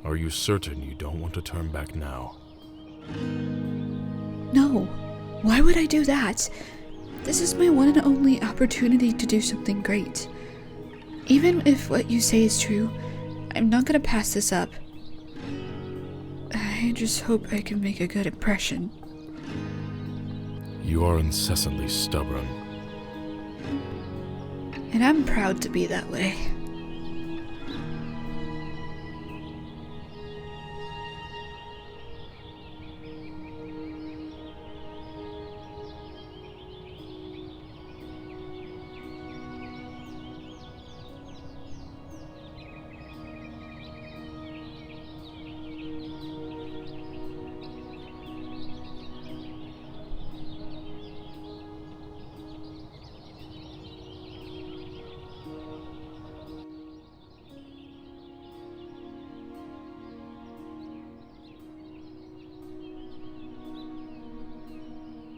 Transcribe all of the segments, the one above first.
Are you certain you don't want to turn back now? No. Why would I do that? This is my one and only opportunity to do something great. Even if what you say is true, I'm not gonna pass this up. I just hope I can make a good impression. You are incessantly stubborn. And I'm proud to be that way.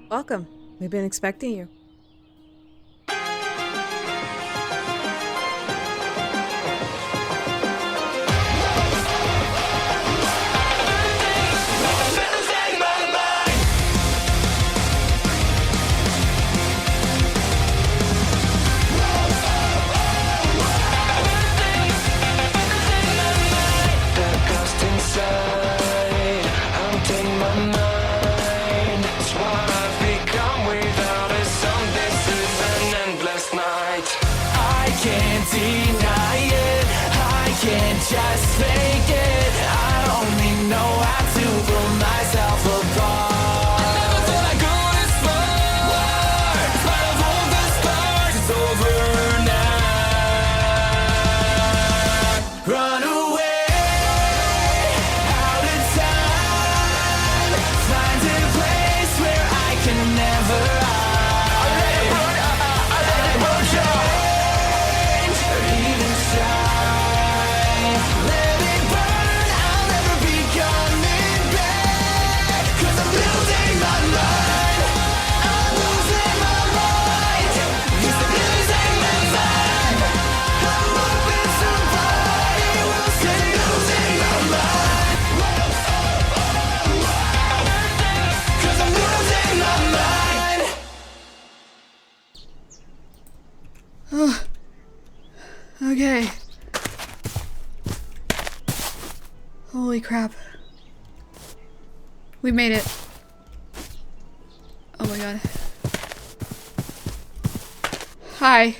Welcome. We've been expecting you. Just fake it. I only know how to pull myself apart. I never thought I'd go this far. In spite of all the scars, it's over now. Run away, out of time. Find a place where I can never hide. I let it burn, change, or even shine. Okay. Holy crap. We made it. Oh my god. Hi.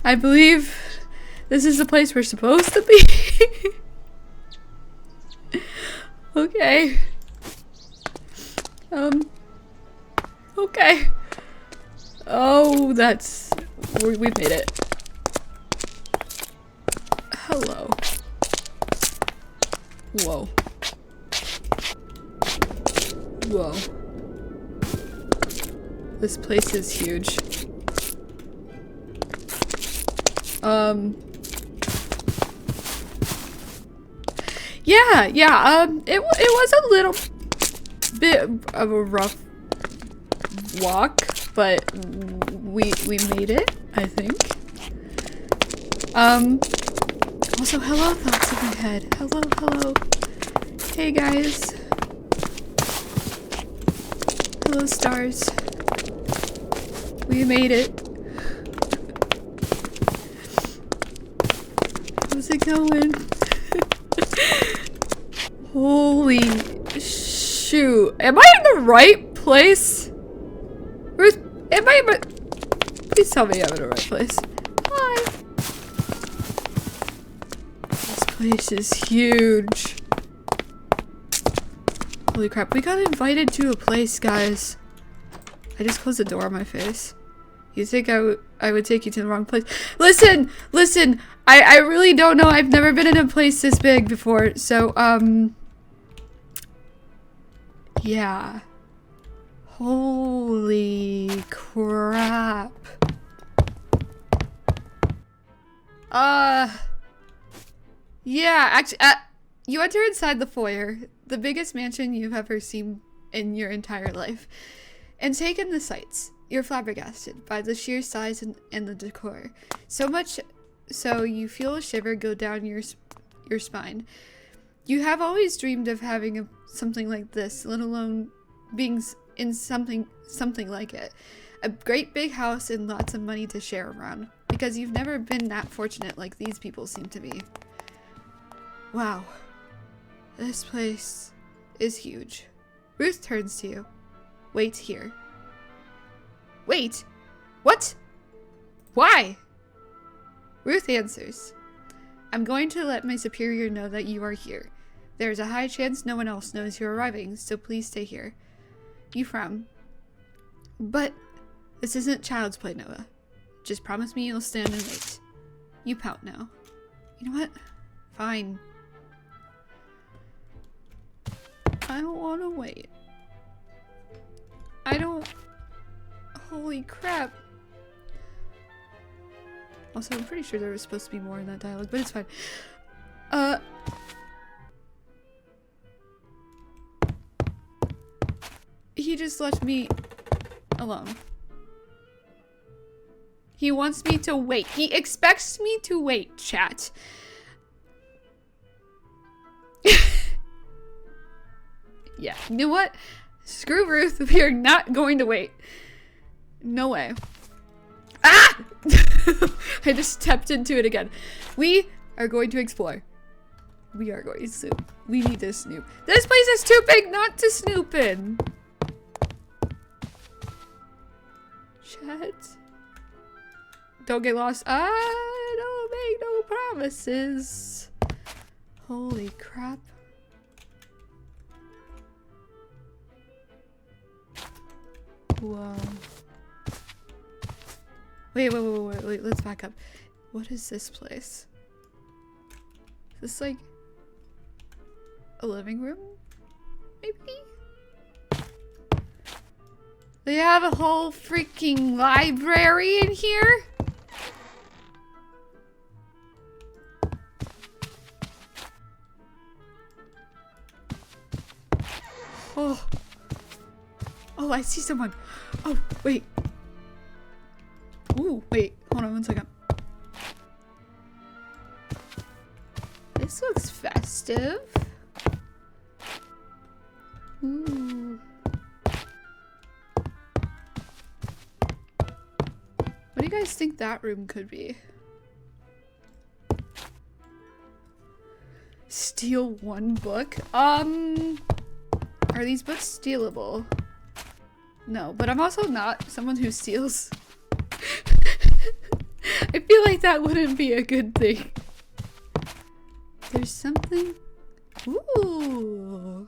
I believe this is the place we're supposed to be. Okay. Okay. Oh, that's... we made it. Hello. Whoa. Whoa. This place is huge. Yeah, it was a little bit of a rough walk, but we made it, I think. Also, hello, thoughts in my head. Hello. Hey, guys. Hello, stars. We made it. How's it going? Holy shoot. Am I in the right place? Ruth, am I in my... Please tell me I'm in the right place. Hi. This place is huge. Holy crap, we got invited to a place, guys. I just closed the door on my face. You think I would take you to the wrong place? Listen! I really don't know. I've never been in a place this big before, so, yeah. Holy crap. Yeah, actually, you enter inside the foyer, the biggest mansion you've ever seen in your entire life, and take in the sights. You're flabbergasted by the sheer size and the decor. So much so you feel a shiver go down your spine. You have always dreamed of having something like this, let alone being in something like it. A great big house and lots of money to share around, because you've never been that fortunate like these people seem to be. Wow. This place is huge. Ruth turns to you. Wait here. Wait! What? Why? Ruth answers. I'm going to let my superior know that you are here. There's a high chance no one else knows you're arriving, so please stay here. You frown. But this isn't child's play, Nova. Just promise me you'll stand and wait. You pout now. You know what? Fine. I don't want to wait. I don't... Holy crap. Also, I'm pretty sure there was supposed to be more in that dialogue, but it's fine. He just left me alone. He wants me to wait. He expects me to wait, chat. Yeah, you know what? Screw Ruth, we are not going to wait. No way. Ah! I just stepped into it again. We are going to explore. We are going to snoop. We need to snoop. This place is too big not to snoop in. Chat. Don't get lost. I don't make no promises. Holy crap. Whoa. Wait, let's back up. What is this place? Is this like a living room? Maybe? They have a whole freaking library in here? Oh. Oh, I see someone. Oh, wait. Ooh, wait. Hold on 1 second. This looks festive. Ooh. What do you guys think that room could be? Steal one book? Are these books stealable? No, but I'm also not someone who steals. I feel like that wouldn't be a good thing. There's something. Ooh.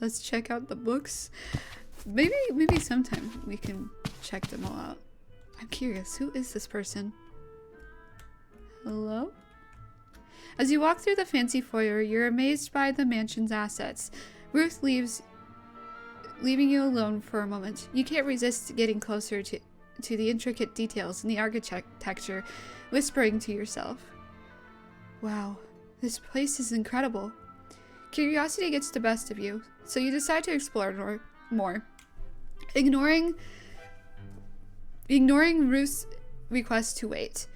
Let's check out the books. Maybe sometime we can check them all out. I'm curious, who is this person? Hello? As you walk through the fancy foyer, you're amazed by the mansion's assets. Ruth leaves, leaving you alone for a moment. You can't resist getting closer to the intricate details in the architecture, whispering to yourself, wow, this place is incredible. Curiosity gets the best of you, so you decide to explore more. Ignoring Ruth's request to wait.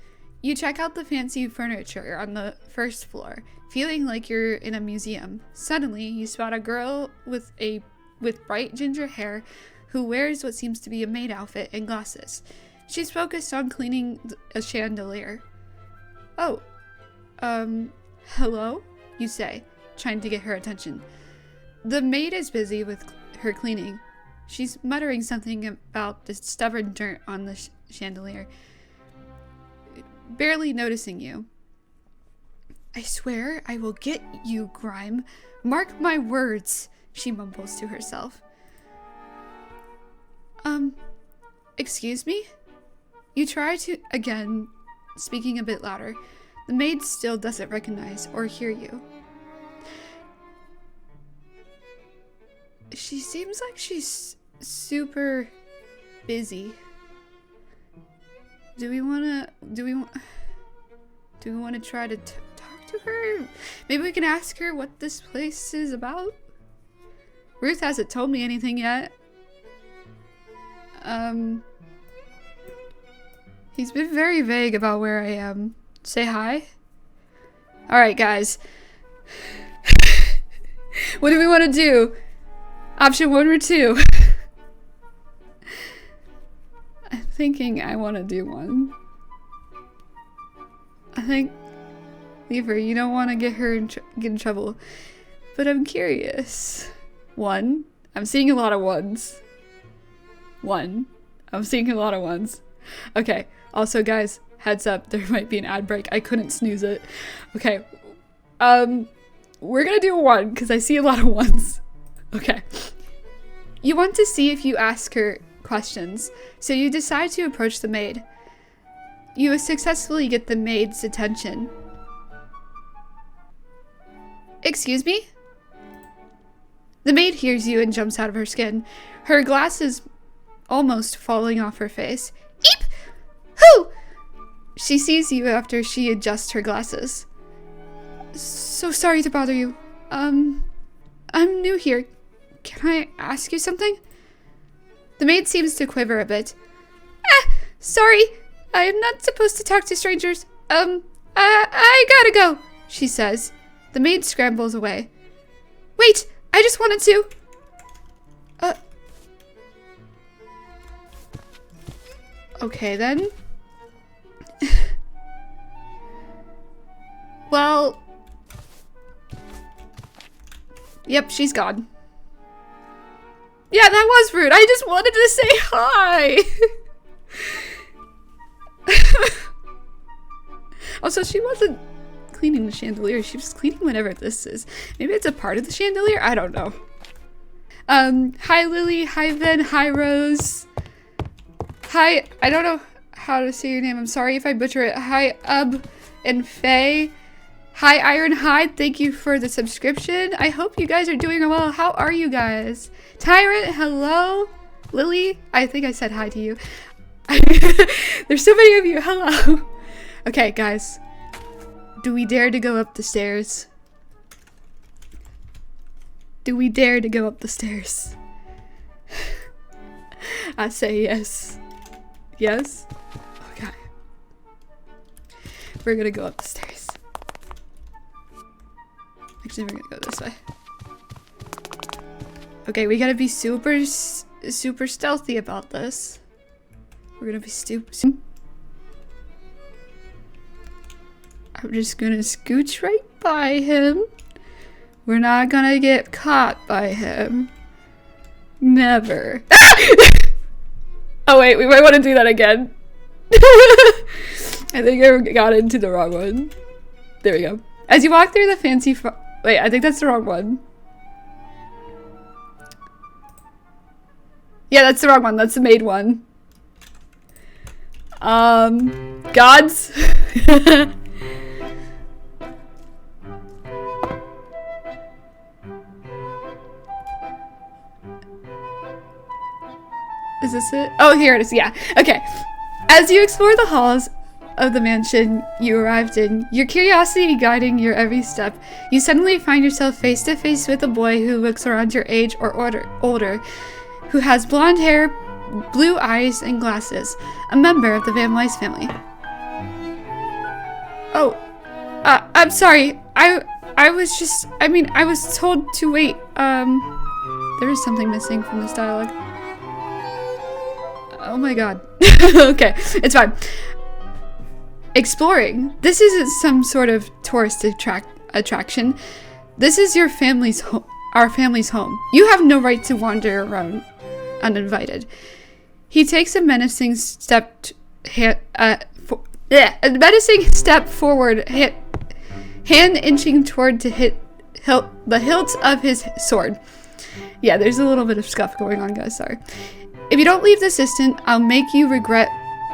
You check out the fancy furniture on the first floor, feeling like you're in a museum. Suddenly, you spot a girl with bright ginger hair who wears what seems to be a maid outfit and glasses. She's focused on cleaning a chandelier. Oh, hello? You say, trying to get her attention. The maid is busy with her cleaning. She's muttering something about the stubborn dirt on the chandelier, barely noticing you. I swear I will get you, Grime. Mark my words, she mumbles to herself. Excuse me? You try to, again, speaking a bit louder. The maid still doesn't recognize or hear you. She seems like she's super busy. Do we want to try to talk to her? Maybe we can ask her what this place is about? Ruth hasn't told me anything yet. He's been very vague about where I am. Say hi? Alright, guys. What do we want to do? Option 1 or 2? I'm thinking I want to do 1. I think... Leave her. You don't want to get her get in trouble. But I'm curious. 1. I'm seeing a lot of 1s. 1. I'm seeing a lot of 1s. Okay. Also, guys, heads up. There might be an ad break. I couldn't snooze it. Okay. We're gonna do 1 because I see a lot of 1s. Okay. You want to see if you ask her questions, so you decide to approach the maid. You successfully get the maid's attention. Excuse me? The maid hears you and jumps out of her skin, her glasses almost falling off her face. Eep! Who? She sees you after she adjusts her glasses. So sorry to bother you. I'm new here. Can I ask you something? The maid seems to quiver a bit. Sorry. I am not supposed to talk to strangers. I gotta go, she says. The maid scrambles away. Wait, I just wanted to. Okay then. Well. Yep, she's gone. Yeah, that was rude. I just wanted to say hi. Also, she wasn't cleaning the chandelier. She was cleaning whatever this is. Maybe it's a part of the chandelier? I don't know. Hi Lily, hi Ben, hi Rose. Hi, I don't know how to say your name. I'm sorry if I butcher it. Hi and Faye. Hi Ironhide, thank you for the subscription. I hope you guys are doing well. How are you guys? Tyrant, hello. Lily, I think I said hi to you. There's so many of you, hello. Okay, guys. Do we dare to go up the stairs? Do we dare to go up the stairs? I say yes. Yes? Okay. We're gonna go up the stairs. Actually, we're gonna go this way. Okay, we gotta be super stealthy about this. We're gonna be I'm just gonna scooch right by him. We're not gonna get caught by him. Never. Oh wait, we might want to do that again. I think I got into the wrong one. There we go. As you walk through the fancy wait, I think that's the wrong one. Yeah, that's the wrong one. That's the maid one. Gods. Is this it? Oh, here it is. Yeah. Okay. As you explore the halls of the mansion you arrived in, your curiosity guiding your every step, you suddenly find yourself face to face with a boy who looks around your age or older, who has blonde hair, blue eyes, and glasses, a member of the VanWeiss family. Oh, I'm sorry. I was told to wait. There is something missing from this dialogue. Oh my god. Okay, it's fine. Exploring. This isn't some sort of tourist attraction. This is your family's home. Our family's home. You have no right to wander around uninvited. He takes a menacing step forward, hand inching toward to hit the hilt of his sword. Yeah, there's a little bit of scuff going on, guys. Sorry. If you don't leave this instant, I'll make you regret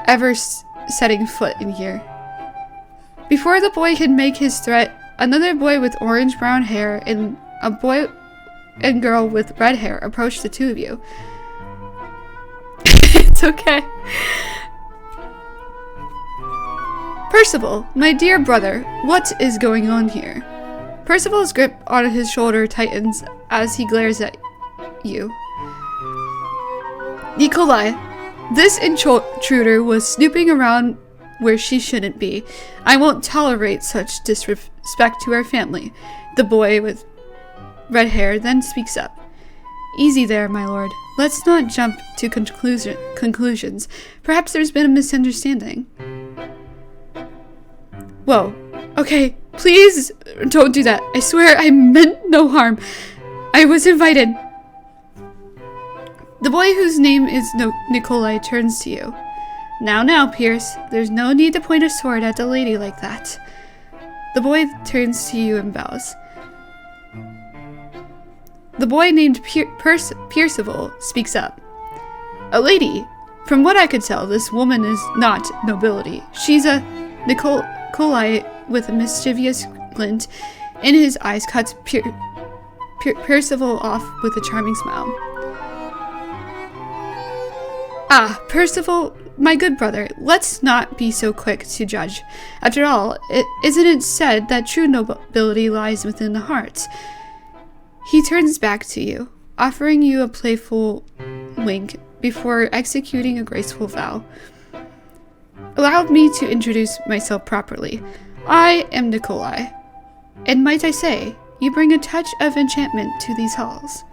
ever setting foot in here. Before the boy can make his threat, another boy with orange-brown hair and a boy and girl with red hair approach the two of you. It's okay. Percival, my dear brother, what is going on here? Percival's grip on his shoulder tightens as he glares at you. Nikolai, This intruder was snooping around where she shouldn't be. I won't tolerate such disrespect to our family. The boy with red hair then speaks up. Easy there, my lord. Let's not jump to conclusions. Perhaps there's been a misunderstanding. Whoa. Okay, please don't do that. I swear I meant no harm. I was invited. The boy whose name is Nikolai turns to you. Now, Pierce. There's no need to point a sword at the lady like that. The boy turns to you and bows. The boy named Percival speaks up. A lady. From what I could tell, this woman is not nobility. She's a Nikolai with a mischievous glint in his eyes cuts Percival off with a charming smile. Ah, Percival, my good brother, let's not be so quick to judge. After all, isn't it said that true nobility lies within the heart? He turns back to you, offering you a playful wink before executing a graceful vow. Allow me to introduce myself properly. I am Nikolai, and might I say, you bring a touch of enchantment to these halls.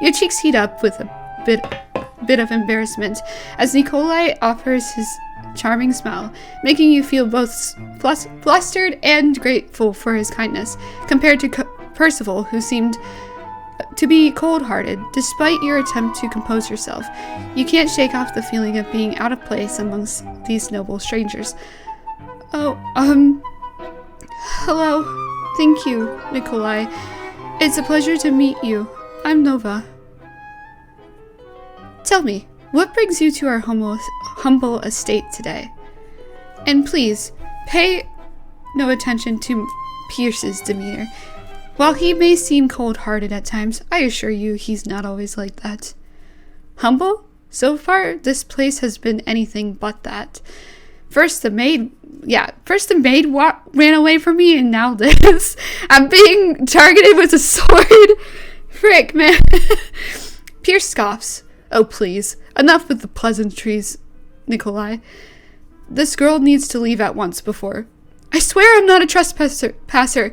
Your cheeks heat up with a bit of embarrassment as Nikolai offers his charming smile, making you feel both flustered and grateful for his kindness, compared to Percival, who seemed to be cold-hearted. Despite your attempt to compose yourself, you can't shake off the feeling of being out of place amongst these noble strangers. Oh, hello. Thank you, Nikolai. It's a pleasure to meet you. I'm Nova. Tell me, what brings you to our humble estate today? And please, pay no attention to Pierce's demeanor. While he may seem cold-hearted at times, I assure you he's not always like that. Humble? So far, this place has been anything but that. First the maid ran away from me, and now this. I'm being targeted with a sword. Frick, man. Pierce scoffs. Oh, please. Enough with the pleasantries, Nikolai. This girl needs to leave at once before. I swear I'm not a trespasser.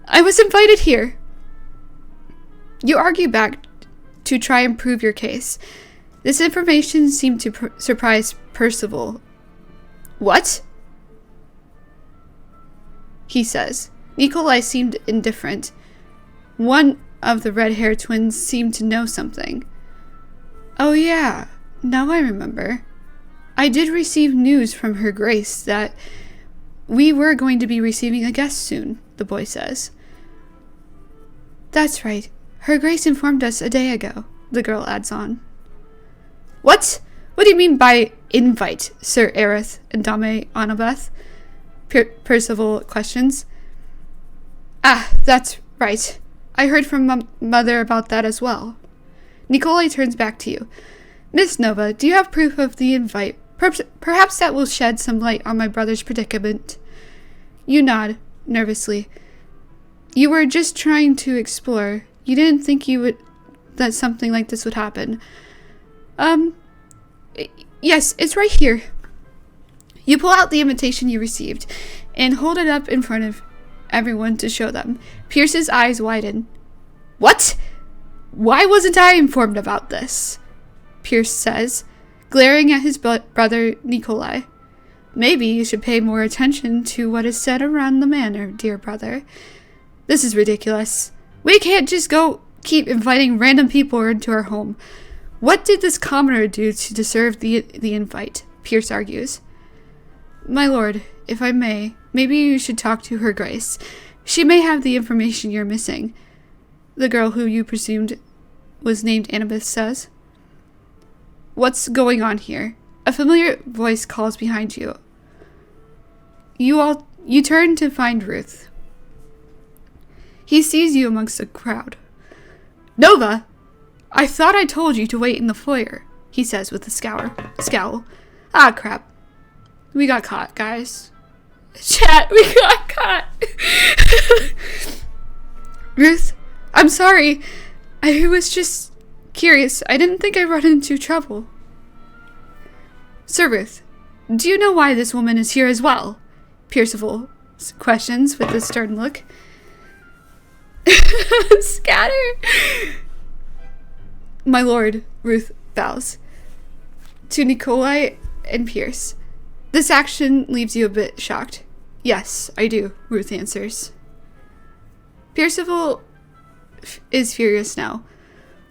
I was invited here. You argue back to try and prove your case. This information seemed to surprise Percival. What? He says. Nikolai seemed indifferent. One of the red-haired twins seemed to know something. Oh yeah, now I remember. I did receive news from Her Grace that we were going to be receiving a guest soon, the boy says. That's right. Her Grace informed us a day ago, the girl adds on. What? What do you mean by invite, Sir Aerith and Dame Annabeth? Percival questions. Ah, that's right. I heard from Mother about that as well. Nikolai turns back to you. Miss Nova, do you have proof of the invite? Perhaps that will shed some light on my brother's predicament. You nod, nervously. You were just trying to explore. You didn't think that something like this would happen. Yes, it's right here. You pull out the invitation you received and hold it up in front of everyone to show them. Pierce's eyes widen. What? Why wasn't I informed about this? Pierce says, glaring at his brother Nikolai. Maybe you should pay more attention to what is said around the manor, dear brother. This is ridiculous. We can't just keep inviting random people into our home. What did this commoner do to deserve the invite? Pierce argues. My lord, if I may, maybe you should talk to Her Grace. She may have the information you're missing. The girl who you presumed was named Annabeth says. What's going on here? A familiar voice calls behind you. You turn to find Ruth. He sees you amongst the crowd. Nova! I thought I told you to wait in the foyer, he says with a scowl. Ah, crap. We got caught, guys. Chat, we got caught. Ruth, I'm sorry. I was just curious. I didn't think I run into trouble. Sir Ruth, do you know why this woman is here as well? Percival questions with a stern look. Scatter! My lord, Ruth bows. To Nikolai and Pierce. This action leaves you a bit shocked. Yes, I do, Ruth answers. Percival is furious now.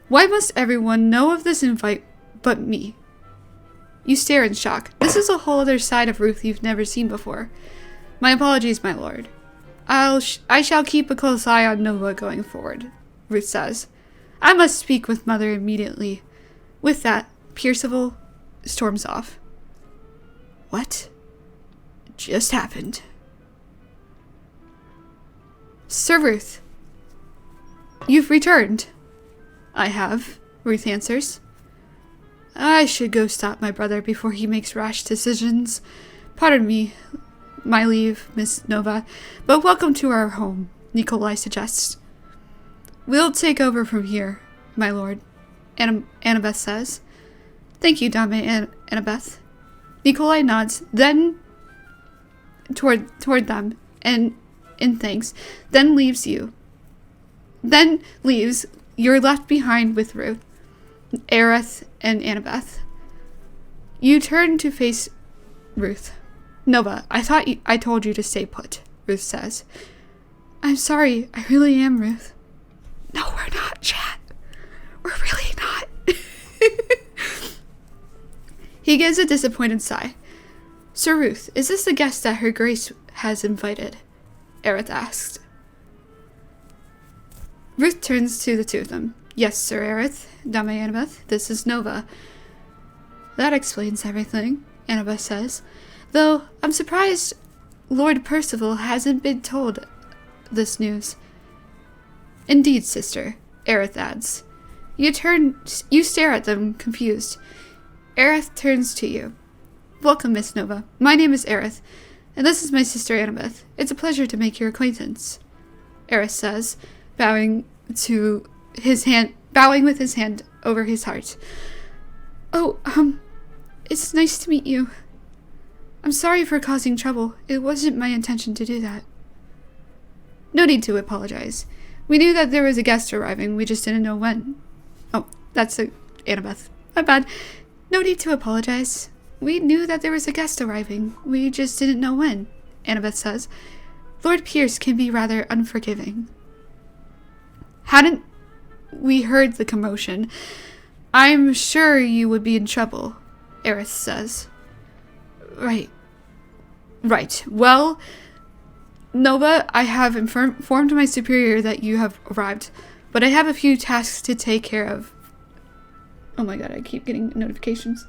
Why must everyone know of this invite but me? You stare in shock. This is a whole other side of Ruth you've never seen before. My apologies, my lord. I shall keep a close eye on Nova going forward, Ruth says. I must speak with Mother immediately. With that, Percival storms off. What just happened? Sir Ruth, you've returned. I have, Ruth answers. I should go stop my brother before he makes rash decisions. Pardon me, my leave, Miss Nova, but welcome to our home, Nikolai suggests. We'll take over from here, my lord, Annabeth says. Thank you, Dame Annabeth. Nikolai nods, then toward them, and in thanks, then leaves you. Then leaves, you're left behind with Ruth, Aerith, and Annabeth. You turn to face Ruth. Nova, I thought I told you to stay put, Ruth says. I'm sorry, I really am, Ruth. No, we're not, chat. We're really not. He gives a disappointed sigh. Sir Ruth, is this the guest that Her Grace has invited? Aerith asked. Ruth turns to the two of them. Yes, Sir Aerith, Dame Annabeth, this is Nova. That explains everything, Annabeth says. Though, I'm surprised Lord Percival hasn't been told this news. Indeed, sister, Aerith adds. You stare at them, confused. Aerith turns to you. Welcome, Miss Nova. My name is Aerith, and this is my sister Annabeth. It's a pleasure to make your acquaintance, Aerith says, bowing with his hand over his heart. Oh, it's nice to meet you. I'm sorry for causing trouble. It wasn't my intention to do that. No need to apologize. We knew that there was a guest arriving, we just didn't know when. Oh, that's Annabeth. My bad. No need to apologize. We knew that there was a guest arriving, we just didn't know when, Annabeth says. Lord Pierce can be rather unforgiving. Hadn't we heard the commotion, I'm sure you would be in trouble, Aerith says. Right. Well, Nova, I have informed my superior that you have arrived, but I have a few tasks to take care of. Oh my god, I keep getting notifications.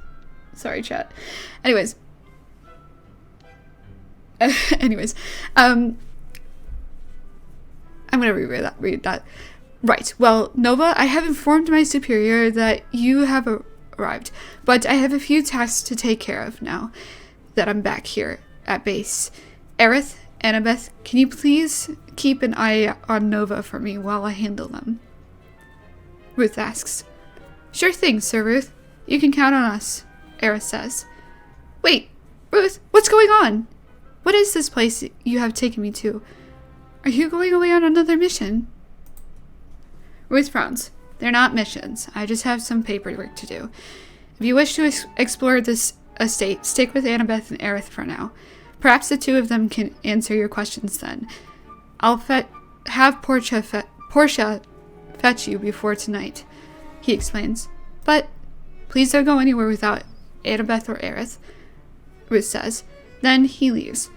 Sorry, chat. Anyways, I'm gonna read that. Right. Well, Nova, I have informed my superior that you have arrived, but I have a few tasks to take care of now that I'm back here at base. Aerith, Annabeth, can you please keep an eye on Nova for me while I handle them? Ruth asks. Sure thing, Sir Ruth. You can count on us, Aerith says. Wait, Ruth, what's going on? What is this place you have taken me to? Are you going away on another mission? Ruth frowns. They're not missions. I just have some paperwork to do. If you wish to explore this estate, stick with Annabeth and Aerith for now. Perhaps the two of them can answer your questions then. I'll have Portia fetch you before tonight, he explains. But please don't go anywhere without Annabeth or Aerith, Ruth says. Then he leaves.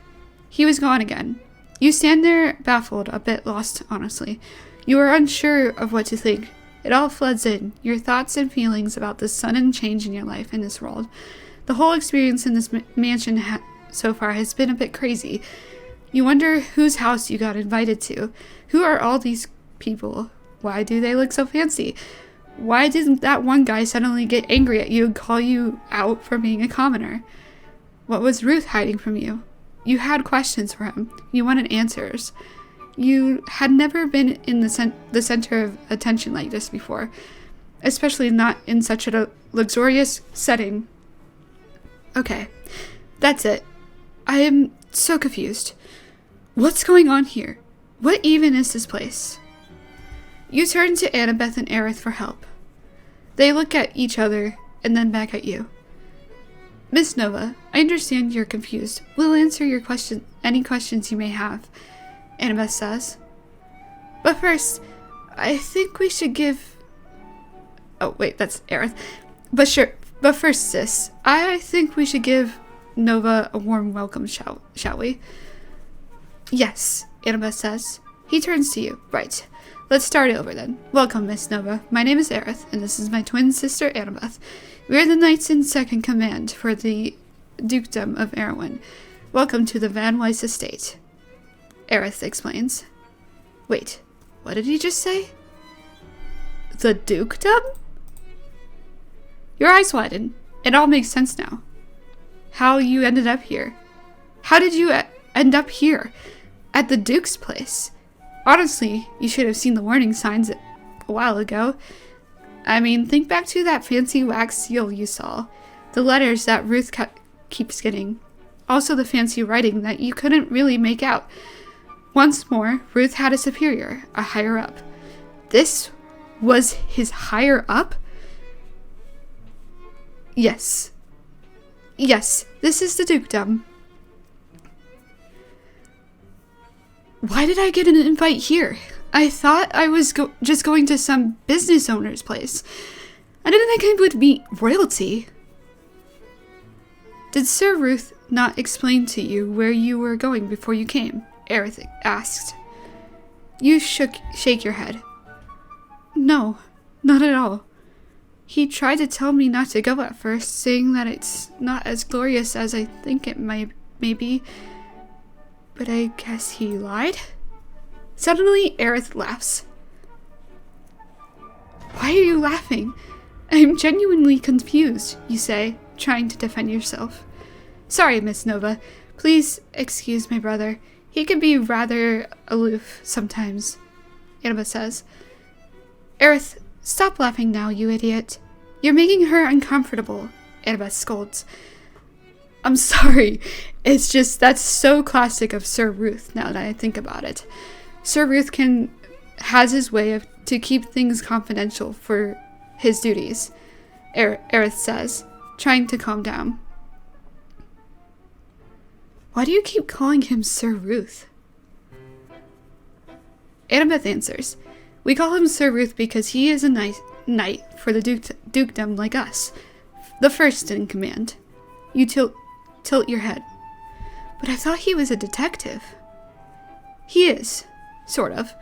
He was gone again. You stand there baffled, a bit lost, honestly. You are unsure of what to think. It all floods in, your thoughts and feelings about this sudden change in your life in this world. The whole experience in this mansion so far has been a bit crazy. You wonder whose house you got invited to. Who are all these people? Why do they look so fancy? Why didn't that one guy suddenly get angry at you and call you out for being a commoner? What was Ruth hiding from you? You had questions for him. You wanted answers. You had never been in the center of attention like this before, especially not in such a luxurious setting Okay, that's it. I am so confused. What's going on here? What even is this place? You turn to Annabeth and Aerith for help. They look at each other and then back at you. Miss Nova, I understand you're confused. We'll answer your any questions you may have, Annabeth says. But first, I think we should give... Oh, wait, that's Aerith. But first, sis, I think we should give Nova a warm welcome, shall we? Yes, Annabeth says. He turns to you. Right. Let's start over then. Welcome, Miss Nova. My name is Aerith, and this is my twin sister, Annabeth. We are the knights in second command for the Dukedom of Erwin. Welcome to the VanWeiss estate, Aerith explains. Wait, what did he just say? The Dukedom? Your eyes widen. It all makes sense now. How you ended up here. How did you end up here? At the Duke's place? Honestly, you should have seen the warning signs a while ago. I mean, think back to that fancy wax seal you saw. The letters that Ruth keeps getting. Also the fancy writing that you couldn't really make out. Once more, Ruth had a superior, a higher up. This was his higher up? Yes. Yes, this is the dukedom. Why did I get an invite here? I thought I was just going to some business owner's place. I didn't think I would meet royalty. Did Sir Ruth not explain to you where you were going before you came? Aerith asked. You shake your head. No, not at all. He tried to tell me not to go at first, saying that it's not as glorious as I think it may be. But I guess he lied? Suddenly, Aerith laughs. Why are you laughing? I'm genuinely confused, you say, trying to defend yourself. Sorry, Miss Nova. Please excuse my brother. He can be rather aloof sometimes, Annabeth says. Aerith, stop laughing now, you idiot. You're making her uncomfortable, Annabeth scolds. I'm sorry. It's just that's so classic of Sir Ruth now that I think about it. Sir Ruth has his way to keep things confidential for his duties, Aerith says, trying to calm down. Why do you keep calling him Sir Ruth? Annabeth answers. We call him Sir Ruth because he is a knight for the dukedom like us, the first in command. You tilt your head. But I thought he was a detective. He is, sort of.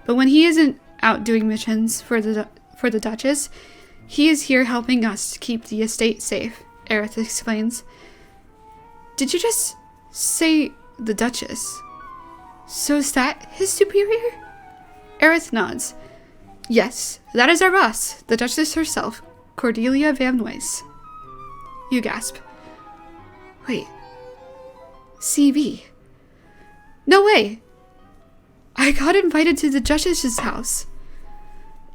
But when he isn't out doing missions for the Duchess, he is here helping us to keep the estate safe, Aerith explains. Did you just say the Duchess? So is that his superior? Aerith nods. Yes, that is our boss, the Duchess herself, Cordelia VanWeiss. You gasp. Wait. CV. No way. I got invited to the Duchess's house.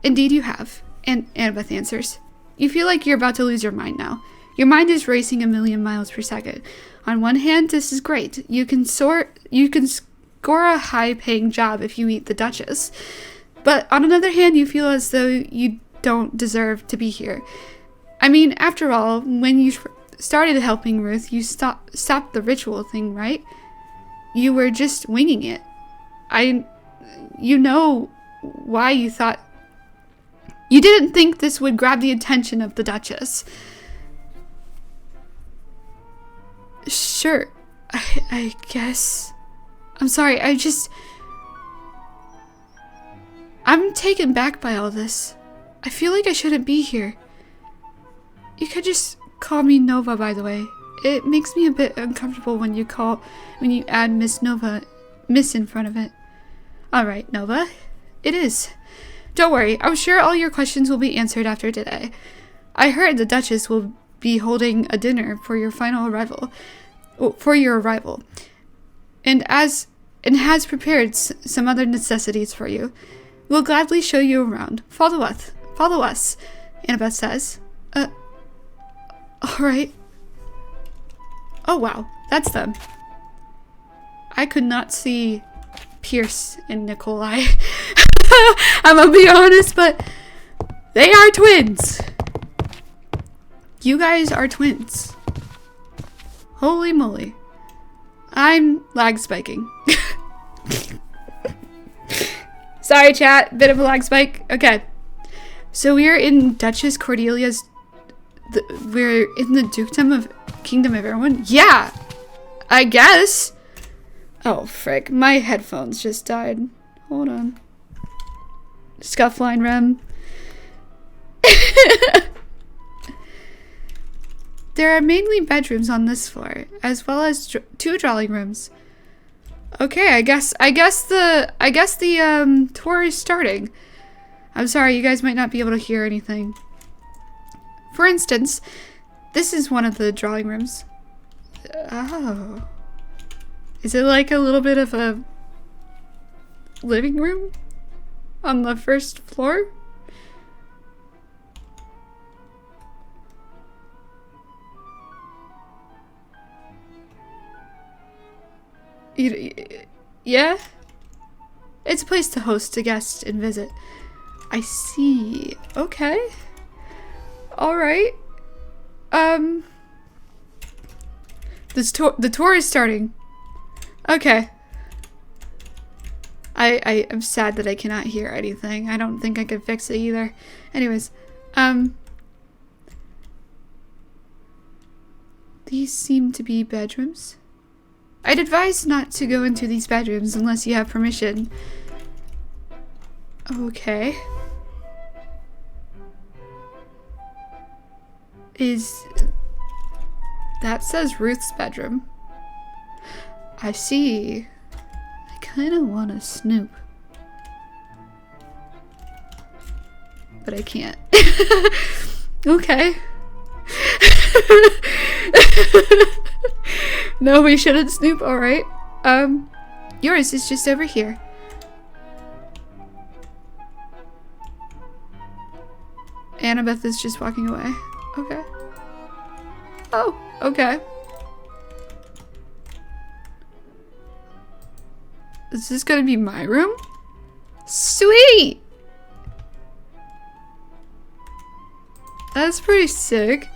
Indeed you have, Annabeth answers. You feel like you're about to lose your mind now. Your mind is racing 1,000,000 miles per second. On one hand, this is great. You can score a high-paying job if you meet the Duchess. But on another hand, you feel as though you don't deserve to be here. I mean, after all, when you started helping Ruth, you stopped the ritual thing, right? You were just winging it. You know why you thought... You didn't think this would grab the attention of the Duchess. Sure, I guess... I'm sorry, I'm taken back by all this. I feel like I shouldn't be here. You could just call me Nova, by the way. It makes me a bit uncomfortable when you add Miss in front of it. Alright, Nova. It is. Don't worry, I'm sure all your questions will be answered after today. I heard the Duchess will be holding a dinner for your arrival. And has prepared some other necessities for you. We'll gladly show you around. Follow us, Annabeth says. Alright. Oh wow, that's them. I could not see Pierce and Nikolai. I'm gonna be honest, but they are twins. You guys are twins. Holy moly. I'm lag spiking. Sorry chat, bit of a lag spike. Okay. So we're in Duchess Cordelia's... we're in the Dukedom of Kingdom of Everyone? Yeah! I guess. Oh frick, my headphones just died. Hold on. Scuffline REM. There are mainly bedrooms on this floor, as well as 2 drawing rooms. Okay, I guess the tour is starting. I'm sorry, you guys might not be able to hear anything. For instance, this is one of the drawing rooms. Oh. Is it like a little bit of a living room on the first floor? Yeah? It's a place to host a guest and visit. I see. Okay. Alright. The tour is starting. Okay. I'm sad that I cannot hear anything. I don't think I could fix it either. Anyways, these seem to be bedrooms. I'd advise not to go into these bedrooms unless you have permission. Okay. That says Ruth's bedroom. I see. I kind of want to snoop. But I can't. Okay. No, we shouldn't snoop. Alright. Yours is just over here. Annabeth is just walking away. Okay. Oh, okay. Is this gonna be my room? Sweet! That's pretty sick.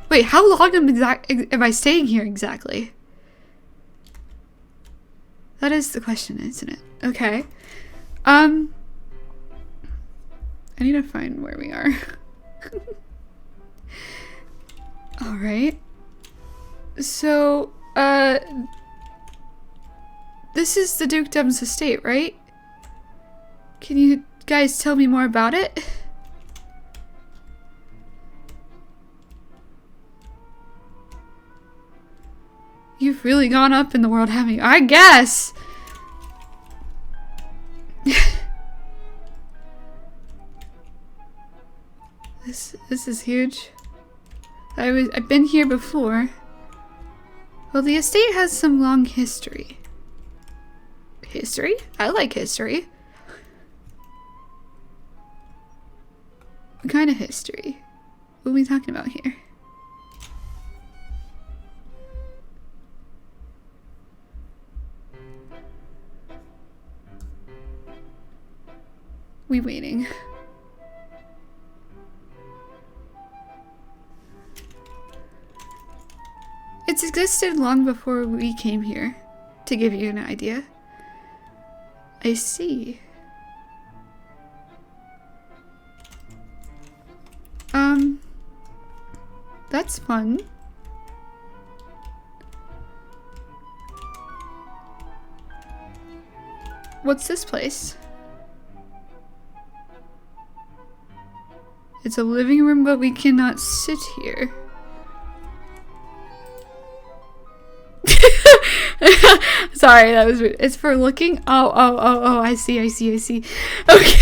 Wait, how long am I staying here exactly? That is the question, isn't it? Okay. I need to find where we are. Alright. So, this is the Dukedom's estate, right? Can you guys tell me more about it? You've really gone up in the world, haven't you? I guess! This is huge. I've been here before. Well, the estate has some long history. History? I like history. What kind of history? What are we talking about here? We waiting. It's existed long before we came here, to give you an idea. I see. That's fun. What's this place? It's a living room, but we cannot sit here. Sorry, that was rude. It's for looking. Oh, I see. Okay.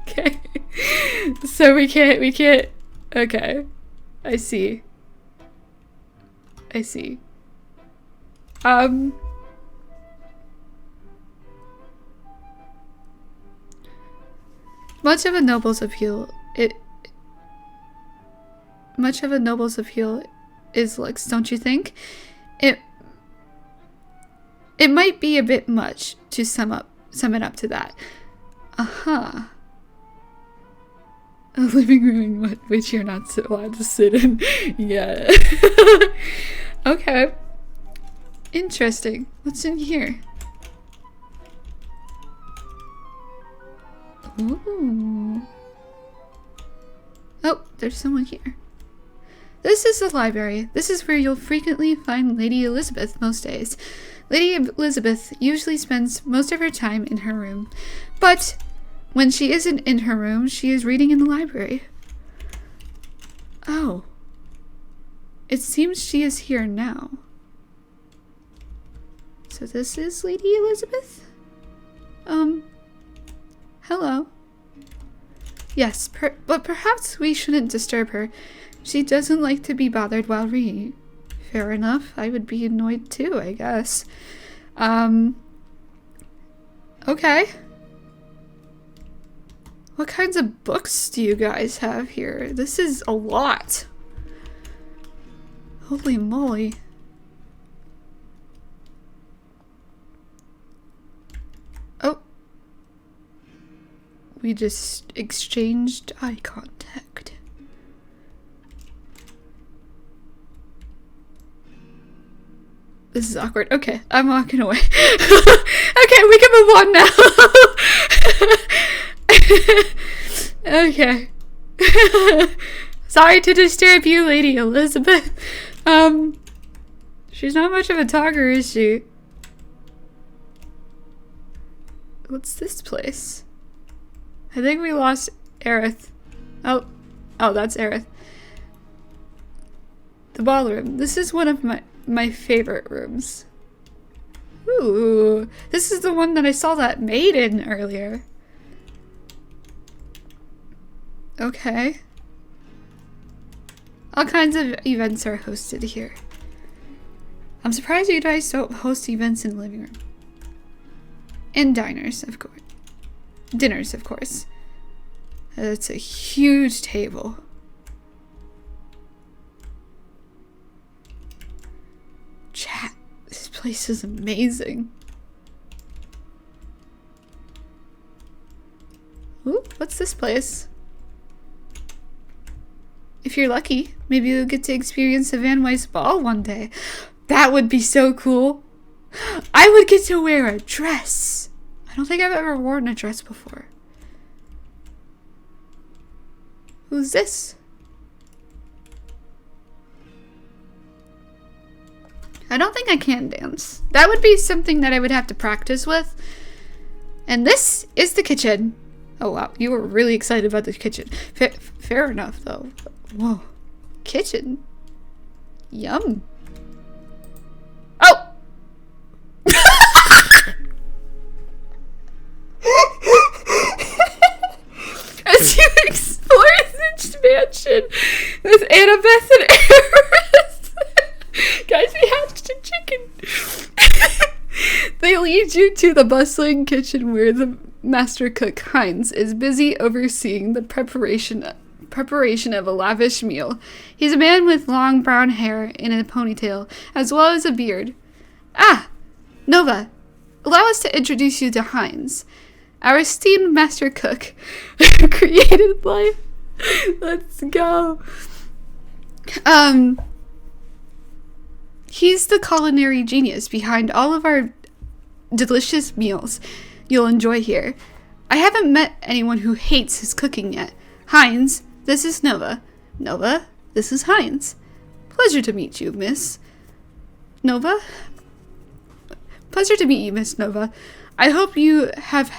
Okay. So we can't. Okay. I see. Much of a noble's appeal looks, don't you think? It might be a bit much to sum it up to that. Uh-huh. A living room which you're not allowed to sit in. Yeah. Okay. Interesting. What's in here? Ooh. Oh, there's someone here. This is the library. This is where you'll frequently find Lady Elizabeth most days. Lady Elizabeth usually spends most of her time in her room, but when she isn't in her room, she is reading in the library. Oh. It seems she is here now. So this is Lady Elizabeth? Hello. Yes, but perhaps we shouldn't disturb her. She doesn't like to be bothered while reading. Fair enough. I would be annoyed too, I guess. Okay. What kinds of books do you guys have here? This is a lot. Holy moly. Oh. We just exchanged eye contact. This is awkward. Okay, I'm walking away. Okay, we can move on now. Okay. Sorry to disturb you, Lady Elizabeth. She's not much of a talker, is she? What's this place? I think we lost Aerith. Oh, that's Aerith. The ballroom. This is one of my favorite rooms. Ooh, this is the one that I saw that maid in earlier. Okay. All kinds of events are hosted here. I'm surprised you guys don't host events in the living room. And diners, of course. Dinners, of course. It's a huge table. Chat, this place is amazing. Ooh, what's this place? If you're lucky, maybe you'll get to experience a VanWeiss ball one day. That would be so cool. I would get to wear a dress. I don't think I've ever worn a dress before. Who's this? I don't think I can dance. That would be something that I would have to practice with. And this is the kitchen. Oh wow, you were really excited about the kitchen. Fair enough though. Whoa. Kitchen. Yum. Oh! As you explore this mansion with Annabeth and Eris. Guys, we hatched a chicken. They lead you to the bustling kitchen where the master cook, Heinz, is busy overseeing the preparation of a lavish meal. He's a man with long brown hair in a ponytail, as well as a beard. Ah! Nova, allow us to introduce you to Heinz, our esteemed master cook, created life. Let's go. He's the culinary genius behind all of our delicious meals you'll enjoy here. I haven't met anyone who hates his cooking yet. Heinz, this is Nova. Nova, this is Heinz. Pleasure to meet you, Miss Nova. Pleasure to meet you, Miss Nova. I hope you have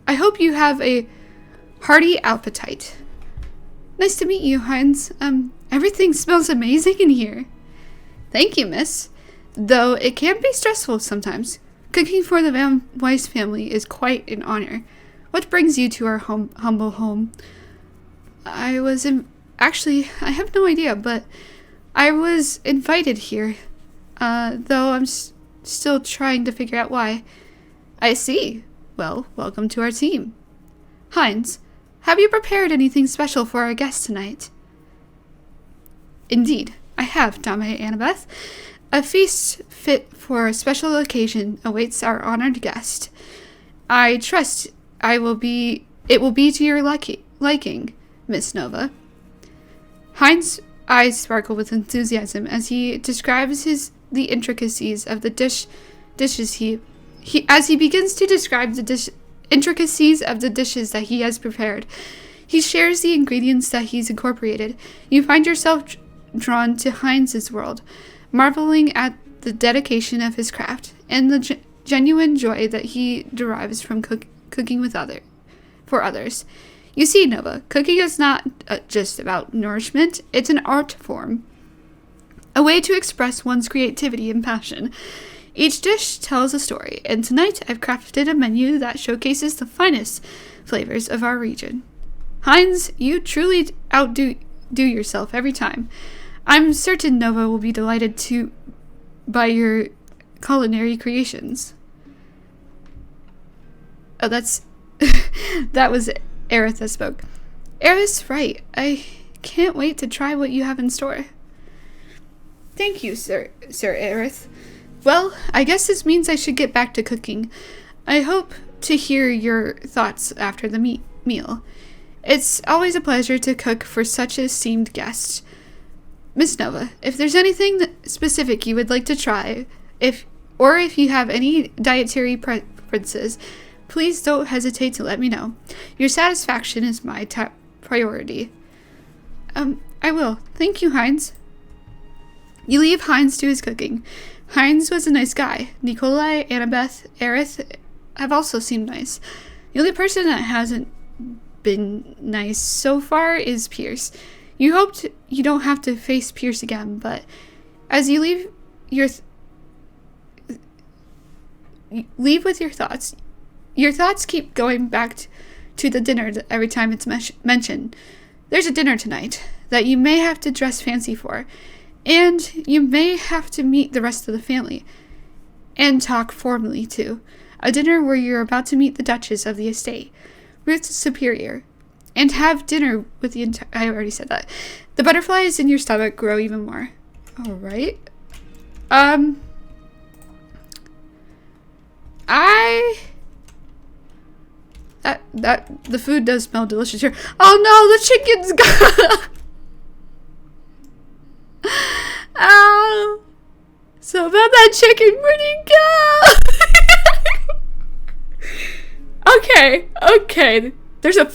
a hearty appetite. Nice to meet you, Heinz. Everything smells amazing in here. Thank you, miss. Though it can be stressful sometimes. Cooking for the VanWeiss family is quite an honor. What brings you to our humble home? Actually, I have no idea, but I was invited here. Though I'm still trying to figure out why. I see. Well, welcome to our team. Heinz, have you prepared anything special for our guests tonight? Indeed. I have, Dame Annabeth. A feast fit for a special occasion awaits our honored guest. I trust it will be to your liking, Miss Nova. Heinz's eyes sparkle with enthusiasm as he describes the intricacies of the dishes as he begins to describe the intricacies of the dishes that he has prepared. He shares the ingredients that he's incorporated. You find yourself drawn to Heinz's world, marveling at the dedication of his craft and the genuine joy that he derives from cooking for others. You see, Nova, cooking is not just about nourishment, it's an art form, a way to express one's creativity and passion. Each dish tells a story, and tonight I've crafted a menu that showcases the finest flavors of our region. Heinz, you truly outdo yourself every time. I'm certain Nova will be delighted by your culinary creations. Oh, that's... that was Aerith that spoke. Aerith's right. I can't wait to try what you have in store. Thank you, Sir Aerith. Well, I guess this means I should get back to cooking. I hope to hear your thoughts after the meal. It's always a pleasure to cook for such esteemed guests. Miss Nova, if there's anything specific you would like to try, if you have any dietary preferences, please don't hesitate to let me know. Your satisfaction is my top priority. I will. Thank you, Heinz. You leave Heinz to his cooking. Heinz was a nice guy. Nikolai, Annabeth, Aerith have also seemed nice. The only person that hasn't been nice so far is Pierce. You hoped you don't have to face Pierce again, but as you leave with your thoughts keep going back to the dinner every time it's mentioned. There's a dinner tonight that you may have to dress fancy for, and you may have to meet the rest of the family and talk formally too. A dinner where you're about to meet the Duchess of the estate, Ruth's superior, and have dinner with the entire... I already said that. The butterflies in your stomach grow even more. Alright. The food does smell delicious here. Oh no, the chicken's gone! Ow! So about that chicken, where'd he go? Okay. There's a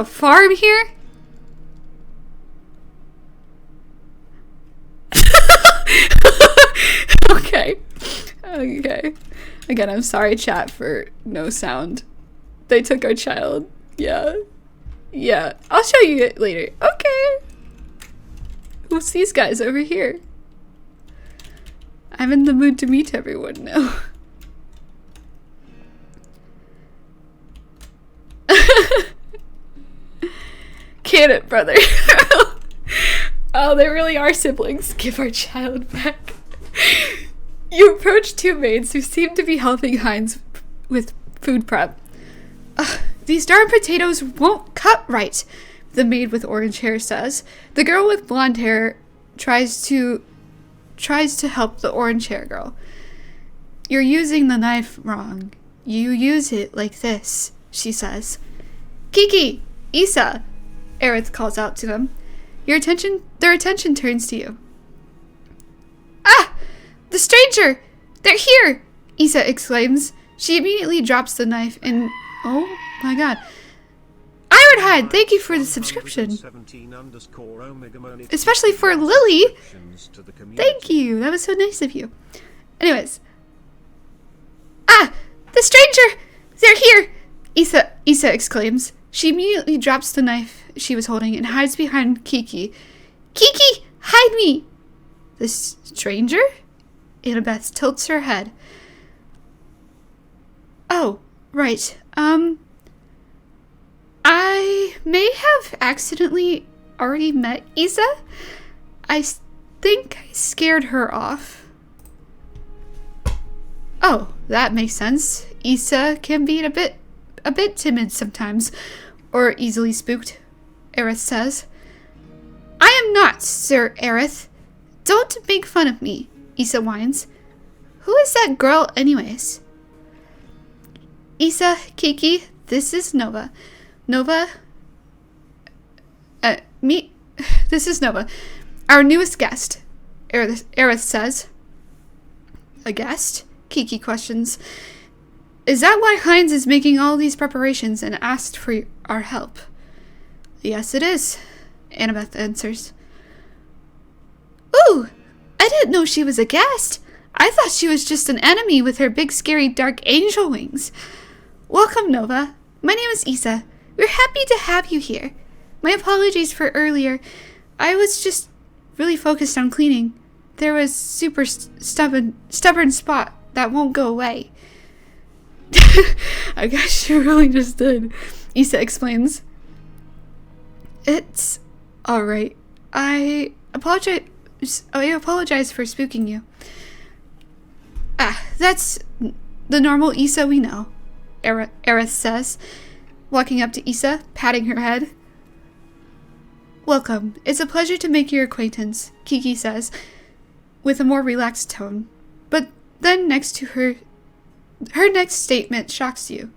farm here? Okay. Again, I'm sorry, chat, for no sound. They took our child. Yeah. I'll show you it later. Okay. Who's these guys over here? I'm in the mood to meet everyone now. Can it, brother? Oh, they really are siblings. Give our child back. You approach two maids who seem to be helping Heinz with food prep. These darn potatoes won't cut right, the maid with orange hair says. The girl with blonde hair tries to help the orange hair girl. You're using the knife wrong. You use it like this, she says. Kiki! Isa! Aerith calls out to them. Their attention turns to you. Ah! The stranger! They're here! Isa exclaims. She immediately drops the knife and... Oh my god. Ironhide, thank you for the subscription. Especially for Lily. Thank you. That was so nice of you. Anyways. Ah! The stranger! They're here! Isa exclaims. She immediately drops the knife she was holding and hides behind Kiki. Kiki! Hide me! The stranger? Annabeth tilts her head. Oh, right. I may have accidentally already met Isa. I think I scared her off. Oh, that makes sense. Isa can be a bit timid sometimes, or easily spooked, Aerith says. I am not, Sir Aerith. Don't make fun of me, Issa whines. Who is that girl anyways? Issa, Kiki, this is Nova. This is Nova. Our newest guest, Aerith says. A guest? Kiki questions. Is that why Heinz is making all these preparations and asked for our help? Yes, it is, Annabeth answers. Ooh, I didn't know she was a guest. I thought she was just an enemy with her big scary dark angel wings. Welcome, Nova. My name is Issa. We're happy to have you here. My apologies for earlier. I was just really focused on cleaning. There was super stubborn spot that won't go away. I guess she really just did, Issa explains. It's alright. I apologize for spooking you. That's the normal Issa we know, Aerith says, walking up to Issa, patting her head. Welcome. It's a pleasure to make your acquaintance, Kiki says, with a more relaxed tone. But then next to her next statement shocks you,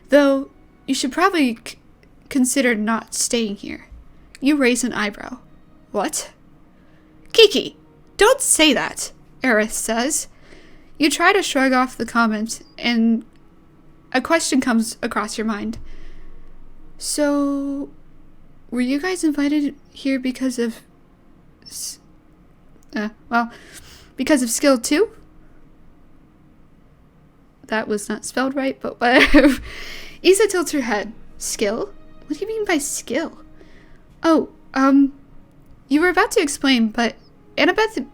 though you should probably consider not staying here. You raise an eyebrow. What? Kiki, don't say that, Aerith says. You try to shrug off the comment, and a question comes across your mind. So, were you guys invited here because of... because of skill 2? That was not spelled right, but whatever. Issa tilts her head. Skill? What do you mean by skill? Oh, you were about to explain, but Annabeth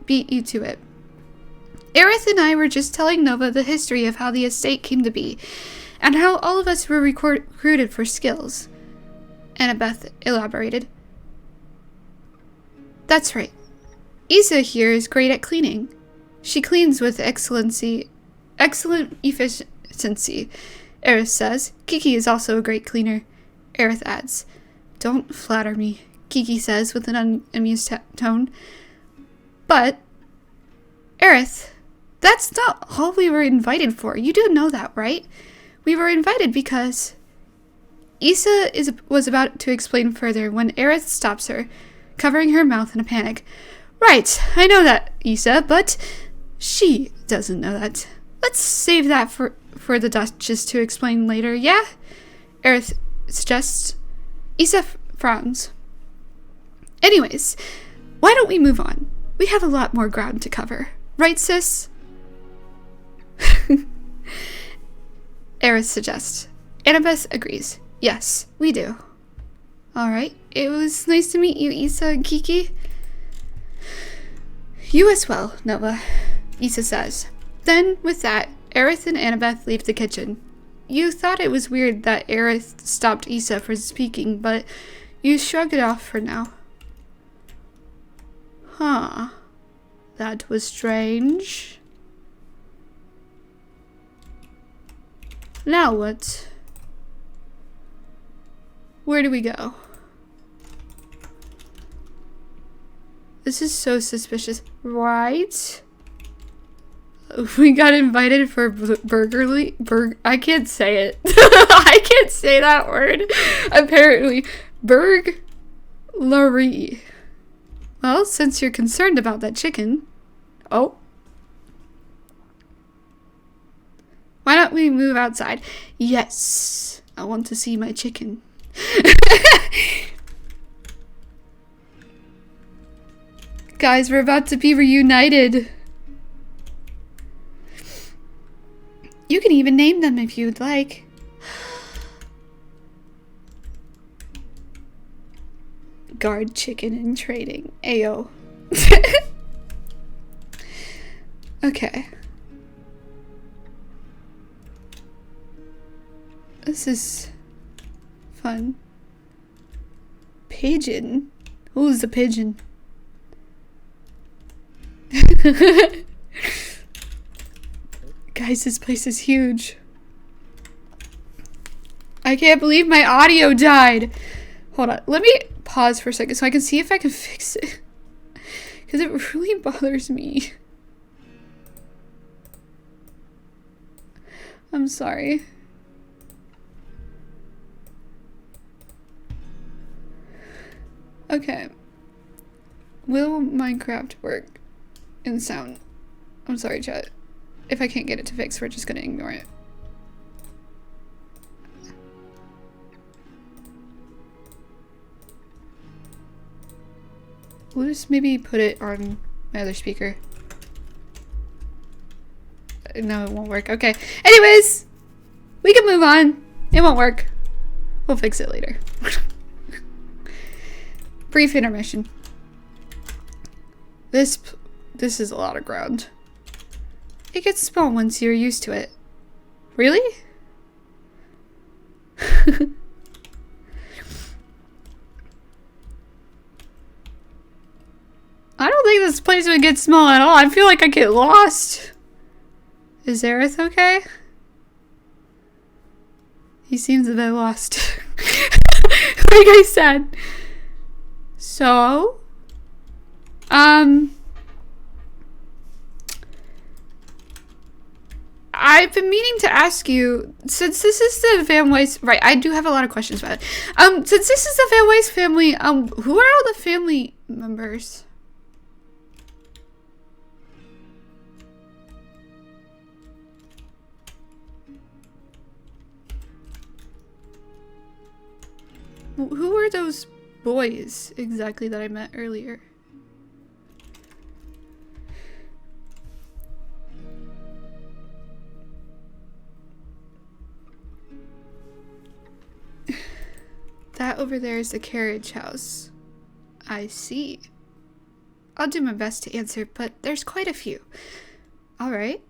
beat you to it. Aerith and I were just telling Nova the history of how the estate came to be, and how all of us were recruited for skills. Annabeth elaborated. That's right. Issa here is great at cleaning. She cleans with excellent efficiency, Aerith says. Kiki is also a great cleaner, Aerith adds. Don't flatter me, Kiki says with an unamused tone. But, Aerith, that's not all we were invited for. You do know that, right? We were invited because... Issa was about to explain further when Aerith stops her, covering her mouth in a panic. Right, I know that, Issa, but she doesn't know that. Let's save that for the Duchess to explain later, yeah? Aerith suggests. Issa frowns. Anyways, why don't we move on? We have a lot more ground to cover. Right, sis? Aerith suggests. Annabeth agrees. Yes, we do. Alright, it was nice to meet you, Issa and Kiki. You as well, Nova, Issa says. Then, with that, Aerith and Annabeth leave the kitchen. You thought it was weird that Aerith stopped Issa from speaking, but you shrug it off for now. Huh. That was strange. Now what? Where do we go? This is so suspicious, right? We got invited for I can't say it. I can't say that word. Apparently, burglary. Well, since you're concerned about that chicken. Oh. Why don't we move outside? Yes, I want to see my chicken. Guys, we're about to be reunited. You can even name them if you'd like. Guard chicken in training. Ayo. Okay. This is fun. Pigeon? Who's the pigeon? Guys, this place is huge. I can't believe my audio died. Hold on. Let me pause for a second so I can see if I can fix it. Because it really bothers me. I'm sorry. Okay. Will Minecraft work in sound? I'm sorry, chat. If I can't get it to fix, we're just gonna ignore it. We'll just maybe put it on my other speaker. No, it won't work. Okay. Anyways, we can move on. It won't work. We'll fix it later. Brief intermission. This is a lot of ground. It gets small once you're used to it. Really? I don't think this place would get small at all. I feel like I get lost. Is Aerith okay? He seems a bit lost. Like I said. So, I've been meaning to ask you, since this is the VanWeiss, right, I do have a lot of questions about it. Since this is the VanWeiss family, who are all the family members? Who were those boys exactly that I met earlier? That over there is the carriage house. I see. I'll do my best to answer, but there's quite a few. Alright.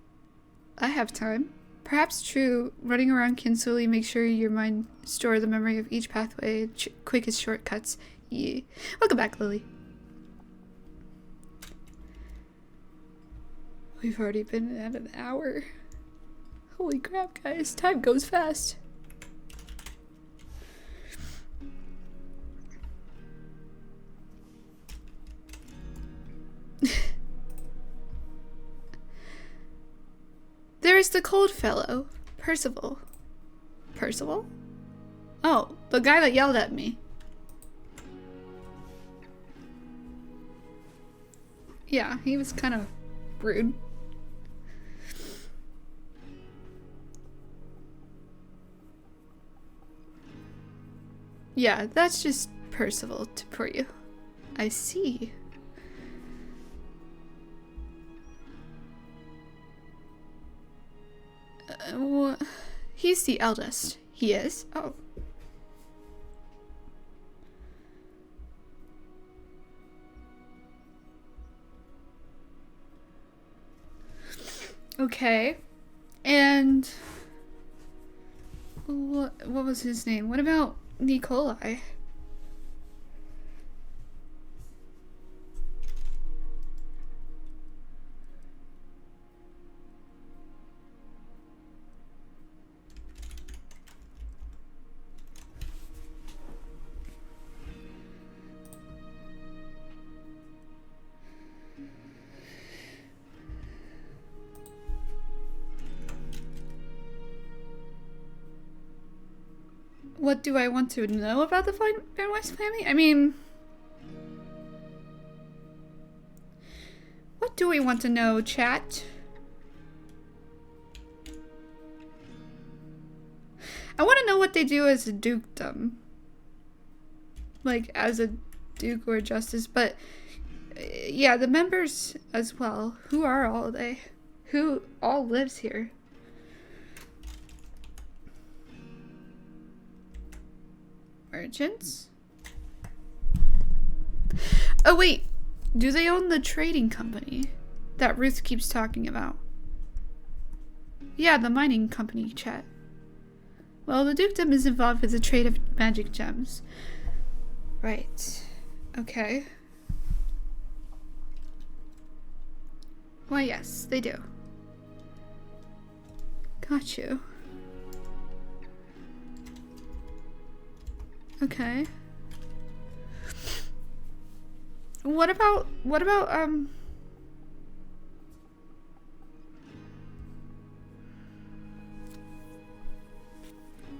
I have time. Perhaps true, running around can slowly make sure your mind store the memory of each pathway, quickest shortcuts. Yeah. Welcome back, Lily. We've already been at an hour. Holy crap, guys. Time goes fast. There's the cold fellow, Percival. Percival? Oh, the guy that yelled at me. Yeah, he was kind of rude. Yeah, that's just Percival for you. I see. He's the eldest. He is? Oh. Okay. And what was his name? What about Nikolai? What do I want to know about the VanWeiss family? I mean, what do we want to know, chat? I want to know what they do as a dukedom. Like, as a duke or a justice, but yeah, the members as well. Who are all they? Who all lives here? Merchants? Oh wait, do they own the trading company that Ruth keeps talking about? Yeah, the mining company, chat. Well, the dukedom is involved with the trade of magic gems. Right. Okay. Why, yes, they do. Got you. Okay. What about,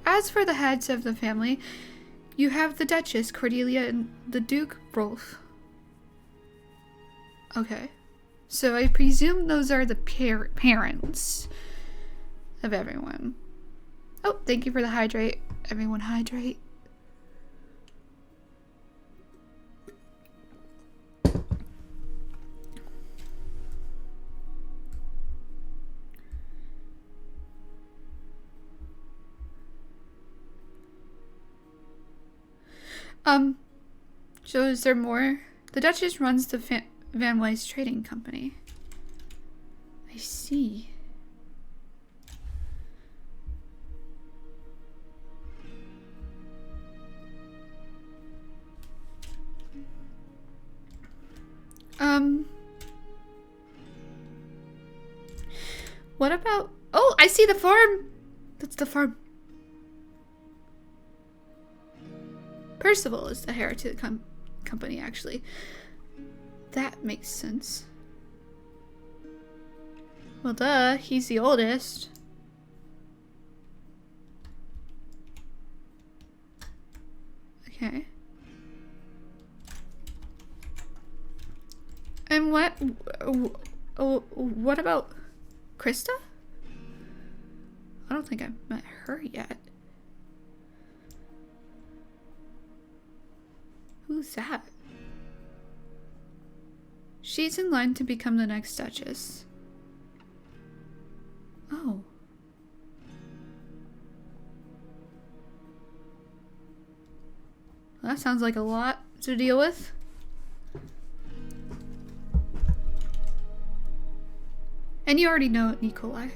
as for the heads of the family, you have the Duchess, Cordelia, and the Duke, Rolf. Okay. So I presume those are the parents of everyone. Oh, thank you for the hydrate. Everyone hydrate. So is there more? The Duchess runs the VanWeiss trading company. I see. What about... Oh, I see the farm! That's the farm. Percival is the heir to the company, actually. That makes sense. Well, duh. He's the oldest. Okay. And what about Krista? I don't think I've met her yet. Who's that? She's in line to become the next Duchess. Oh. Well, that sounds like a lot to deal with. And you already know Nikolai.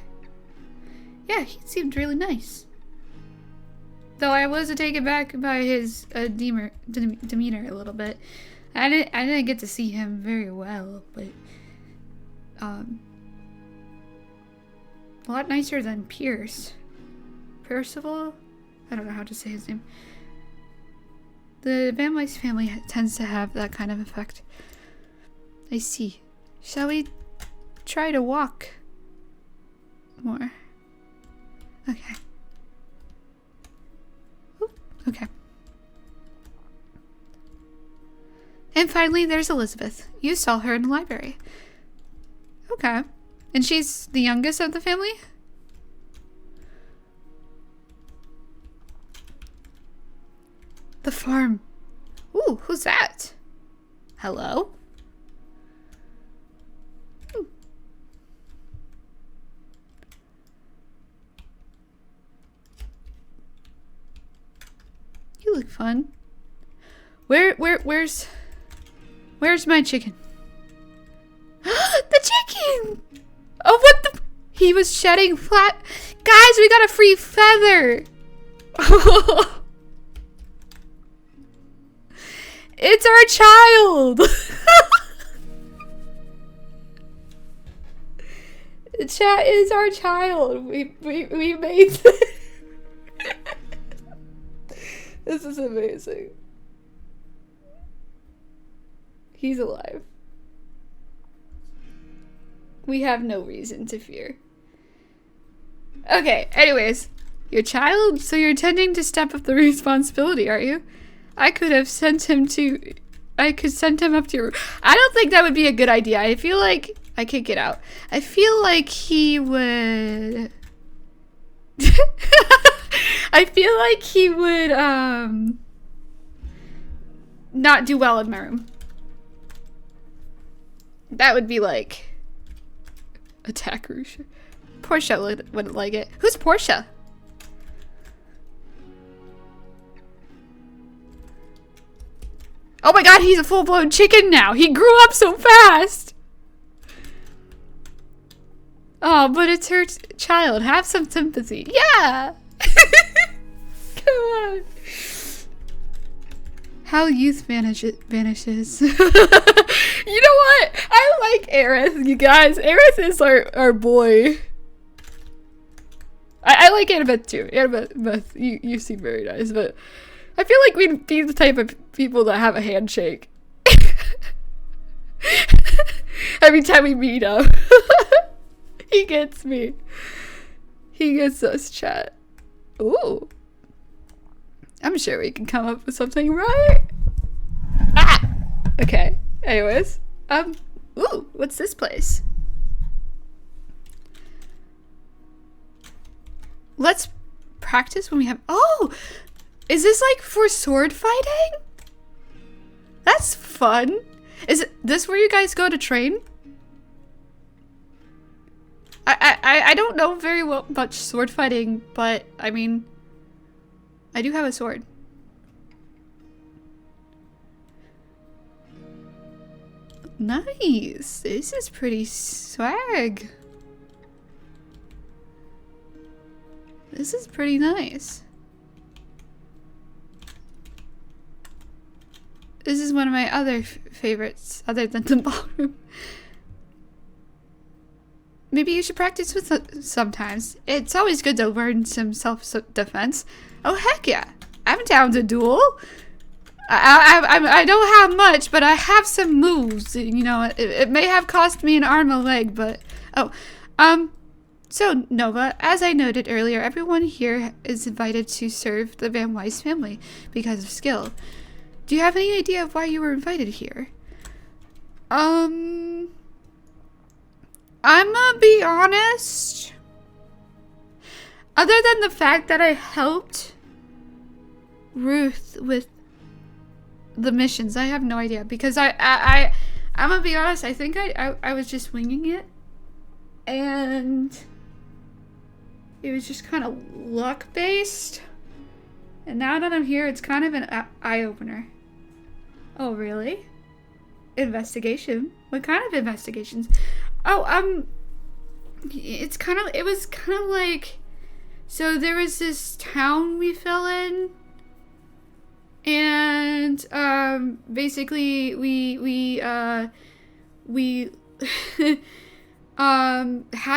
Yeah, he seemed really nice. Though I was taken back by his demeanor a little bit. I didn't get to see him very well, but a lot nicer than Pierce. Percival? I don't know how to say his name. The VanWeiss family tends to have that kind of effect. I see. Shall we try to walk more? Okay. Oop, okay. And finally, there's Elizabeth. You saw her in the library. Okay. And she's the youngest of the family? The farm. Ooh, who's that? Hello? Ooh. You look fun. Where's my chicken? The chicken! Oh, what the? He was shedding flat. Guys, we got a free feather. It's our child. The chat is our child. We made this. This is amazing. He's alive. We have no reason to fear. Okay, anyways. Your child? So you're intending to step up the responsibility, are you? I could send him up to your... I don't think that would be a good idea. I feel like... I can't get out. I feel like he would... I feel like he would, not do well in my room. That would be like... Attack Rusha. Portia wouldn't like it. Who's Portia? Oh my god, he's a full-blown chicken now. He grew up so fast. Oh, but it's her child. Have some sympathy. Yeah. Come on. How youth vanishes. You know what? I like Aerith, you guys. Aerith is our boy. I like Annabeth too. Annabeth, you seem very nice, but I feel like we'd be the type of people that have a handshake. Every time we meet up. He gets me. He gets us, chat. Ooh. I'm sure we can come up with something, right? Ah! Okay. Anyways. Ooh, what's this place? Let's practice when we have... Oh! Is this like for sword fighting? That's fun. Is this where you guys go to train? I don't know very well much sword fighting, but I mean, I do have a sword. Nice. This is pretty swag. This is pretty nice. This is one of my other favorites, other than the ballroom. Maybe you should practice with sometimes. It's always good to learn some self-defense. Oh, heck yeah. I'm down to duel. I don't have much, but I have some moves. You know, it may have cost me an arm and a leg, but... Oh, so, Nova, as I noted earlier, everyone here is invited to serve the VanWeiss family because of skill. Do you have any idea of why you were invited here? I'm gonna be honest. Other than the fact that I helped Ruth with the missions, I have no idea. Because I'm gonna be honest, I think I was just winging it. And it was just kind of luck-based. And now that I'm here, it's kind of an eye-opener. Oh, really? Investigation? What kind of investigations? Oh, it was kind of like, so there was this town we fell in, and, basically, we had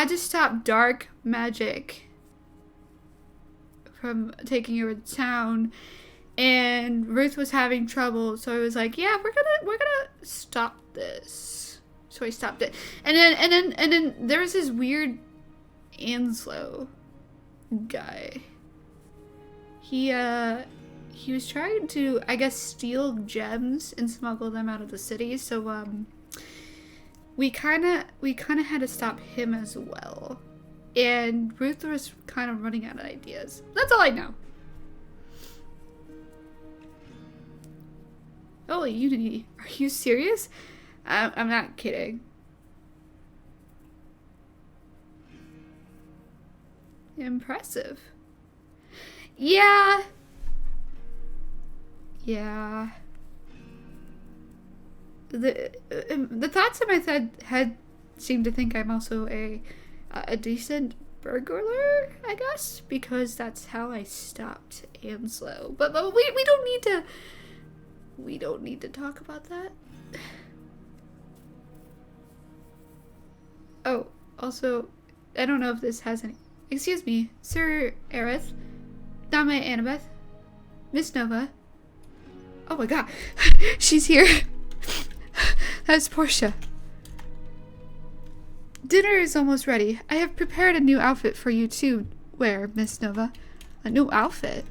to stop dark magic from taking over the town, and Ruth was having trouble, so I was like, yeah, we're gonna stop this. So I stopped it. And then there was this weird Anslow guy. He was trying to, I guess, steal gems and smuggle them out of the city, so we kinda had to stop him as well. And Ruth was kind of running out of ideas. That's all I know. Oh, Unity. Are you serious? I'm not kidding. Impressive. Yeah. Yeah. The thoughts in my head seem to think I'm also a decent burglar, I guess, because that's how I stopped Anslow. But we don't need to talk about that. Oh, also, I don't know if this has any... Excuse me, Sir Aerith, Dame Annabeth, Miss Nova. Oh my god, she's here. That's Portia. Dinner is almost ready. I have prepared a new outfit for you to wear, Miss Nova. A new outfit?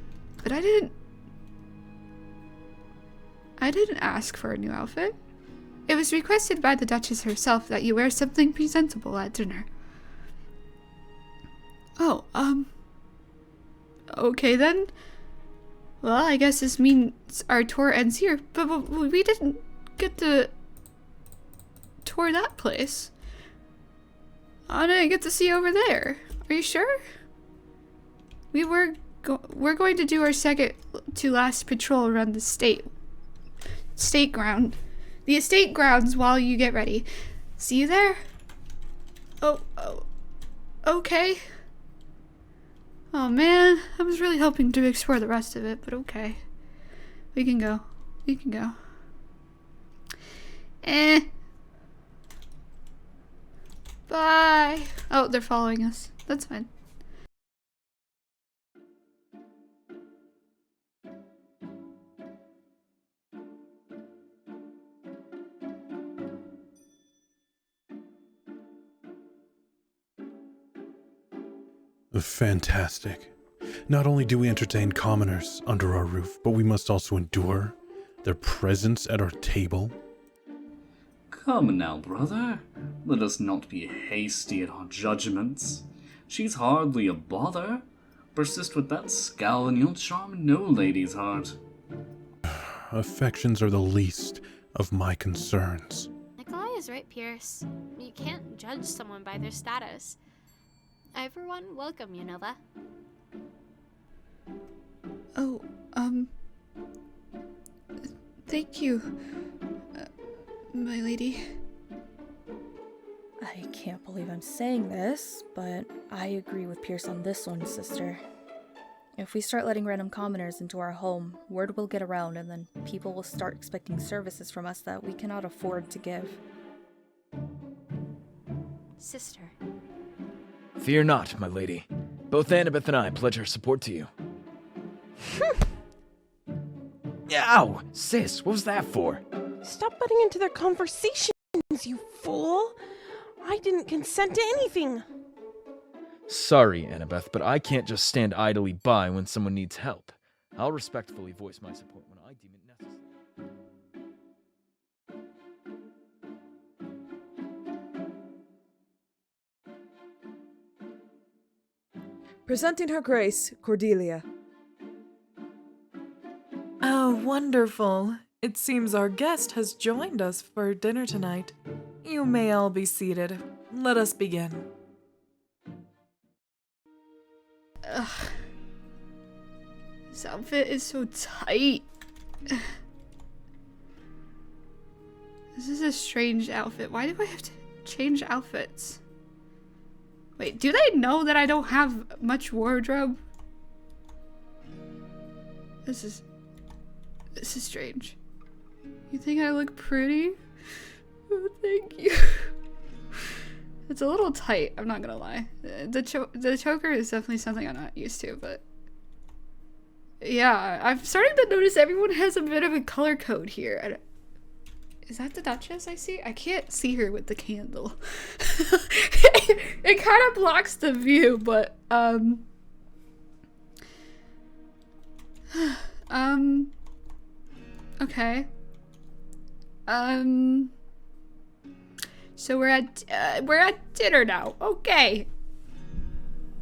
But I didn't ask for a new outfit. It was requested by the Duchess herself that you wear something presentable at dinner. Oh, okay then. Well, I guess this means our tour ends here, but we didn't get to tour that place. I didn't get to see over there. Are you sure? We're going to do our second to last patrol around the estate grounds while you get ready. See you there. Oh, okay. Oh man, I was really hoping to explore the rest of it, but okay. We can go. Bye. Oh, they're following us. That's fine. Fantastic. Not only do we entertain commoners under our roof, but we must also endure their presence at our table. Come now, brother. Let us not be hasty in our judgments. She's hardly a bother. Persist with that scowl and you'll charm no lady's heart. Affections are the least of my concerns. Nikolai is right, Pierce. You can't judge someone by their status. I, for one, welcome you, Nova. Oh, thank you, my lady. I can't believe I'm saying this, but I agree with Pierce on this one, sister. If we start letting random commoners into our home, word will get around and then people will start expecting services from us that we cannot afford to give. Sister. Fear not, my lady. Both Annabeth and I pledge our support to you. Ow! Sis, what was that for? Stop butting into their conversations, you fool! I didn't consent to anything! Sorry, Annabeth, but I can't just stand idly by when someone needs help. I'll respectfully voice my support when I deem it necessary. Presenting Her Grace, Cordelia. Oh, wonderful. It seems our guest has joined us for dinner tonight. You may all be seated. Let us begin. Ugh. This outfit is so tight. This is a strange outfit. Why do I have to change outfits? Wait, do they know that I don't have much wardrobe? This is strange. You think I look pretty? Oh, thank you. It's a little tight, I'm not gonna lie. The choker is definitely something I'm not used to, but yeah, I'm starting to notice everyone has a bit of a color code here. Is that the Duchess I see? I can't see her with the candle. It kind of blocks the view, but okay. So we're at dinner now. Okay.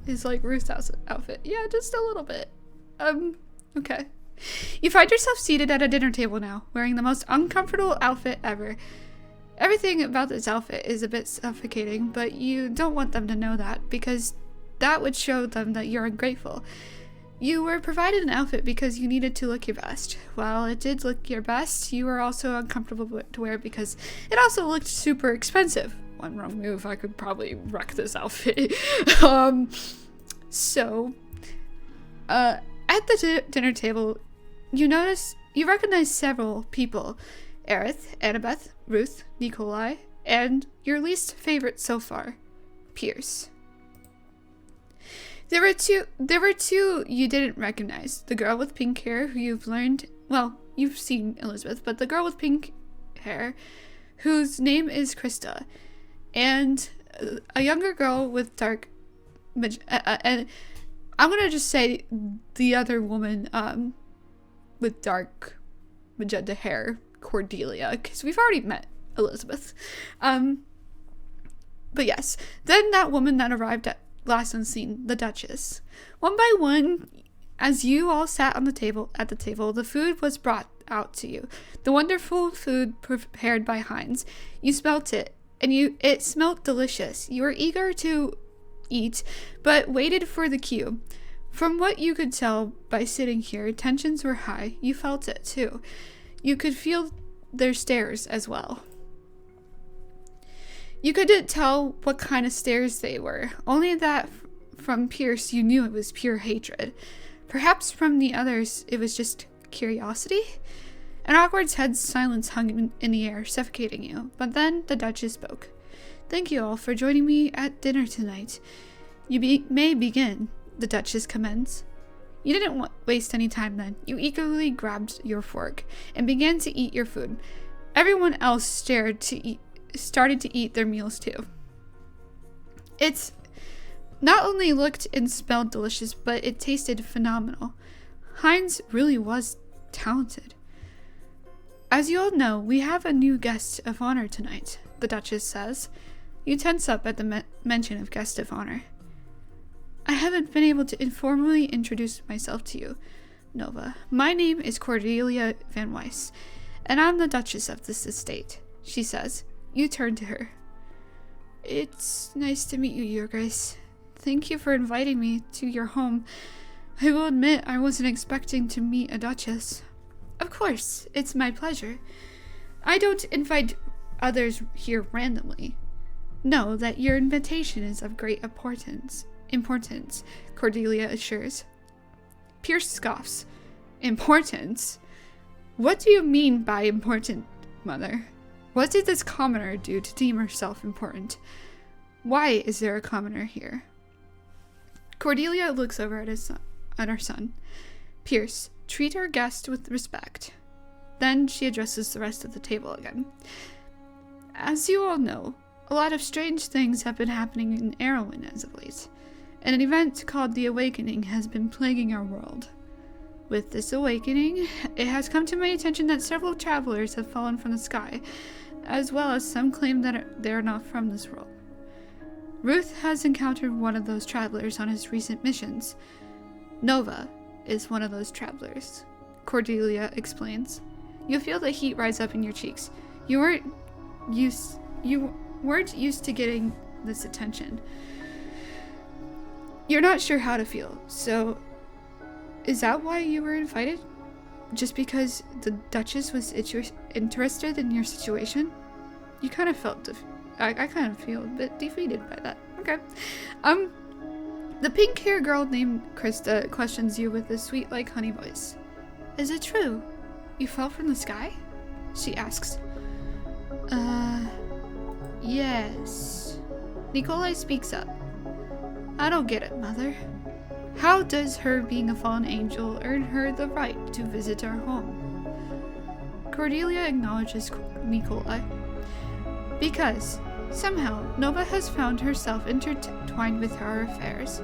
It's like Ruth's outfit. Yeah, just a little bit. Okay. You find yourself seated at a dinner table now, wearing the most uncomfortable outfit ever. Everything about this outfit is a bit suffocating, but you don't want them to know that, because that would show them that you're ungrateful. You were provided an outfit because you needed to look your best. While it did look your best, you were also uncomfortable to wear because it also looked super expensive. One wrong move, I could probably wreck this outfit. At the dinner table, you recognize several people. Aerith, Annabeth, Ruth, Nikolai, and your least favorite so far, Pierce. There were two you didn't recognize. The girl with pink hair who you've seen Elizabeth, but the girl with pink hair whose name is Krista, and a younger girl with dark and I'm gonna just say the other woman with dark magenta hair, Cordelia, because we've already met Elizabeth. But yes, then that woman that arrived at last unseen, the Duchess. One by one, as you all sat at the table, the food was brought out to you. The wonderful food prepared by Heinz. You smelt it, and it smelt delicious. You were eager to eat, but waited for the cue. From what you could tell by sitting here, tensions were high. You felt it too. You could feel their stares as well. You couldn't tell what kind of stares they were, only that from Pierce you knew it was pure hatred. Perhaps from the others it was just curiosity? An awkward tense silence hung in the air, suffocating you, but then the Duchess spoke. Thank you all for joining me at dinner tonight. You may begin, the Duchess commenced. You didn't waste any time then. You eagerly grabbed your fork and began to eat your food. Everyone else started to eat their meals too. It's not only looked and smelled delicious, but it tasted phenomenal. Heinz really was talented. As you all know, we have a new guest of honor tonight, the Duchess says. You tense up at the mention of guest of honor. I haven't been able to informally introduce myself to you, Nova. My name is Cordelia VanWeiss, and I'm the Duchess of this estate, she says. You turn to her. It's nice to meet you, Your Grace. Thank you for inviting me to your home. I will admit I wasn't expecting to meet a duchess. Of course, it's my pleasure. I don't invite others here randomly. Know that your invitation is of great importance, Cordelia assures. Pierce scoffs. Importance? What do you mean by important, Mother? What did this commoner do to deem herself important? Why is there a commoner here? Cordelia looks over at her son. Pierce, treat our guest with respect. Then she addresses the rest of the table again. As you all know, a lot of strange things have been happening in Erewhon as of late, and an event called the Awakening has been plaguing our world. With this awakening, it has come to my attention that several travelers have fallen from the sky, as well as some claim that they are not from this world. Ruth has encountered one of those travelers on his recent missions. Nova is one of those travelers, Cordelia explains. You feel the heat rise up in your cheeks. You weren't used to getting this attention. You're not sure how to feel, so is that why you were invited? Just because the Duchess was interested in your situation? You kind of felt I kind of feel a bit defeated by that. Okay. The pink-haired girl named Krista questions you with a sweet like honey voice. Is it true? You fell from the sky? She asks. Yes. Nikolai speaks up. I don't get it, Mother. How does her being a fallen angel earn her the right to visit our home? Cordelia acknowledges Nikolai. Because, somehow, Nova has found herself intertwined with our affairs,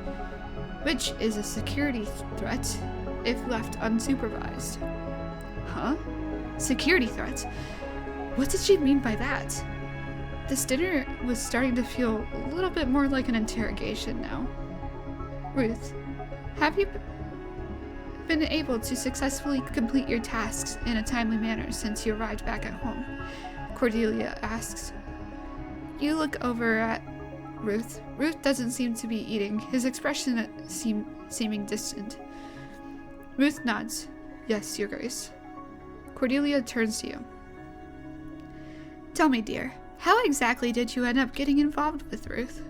which is a security threat if left unsupervised. Huh? Security threat? What did she mean by that? This dinner was starting to feel a little bit more like an interrogation now. Ruth, have you been able to successfully complete your tasks in a timely manner since you arrived back at home? Cordelia asks. You look over at Ruth. Ruth doesn't seem to be eating, his expression seeming distant. Ruth nods. Yes, Your Grace. Cordelia turns to you. Tell me, dear, how exactly did you end up getting involved with Ruth?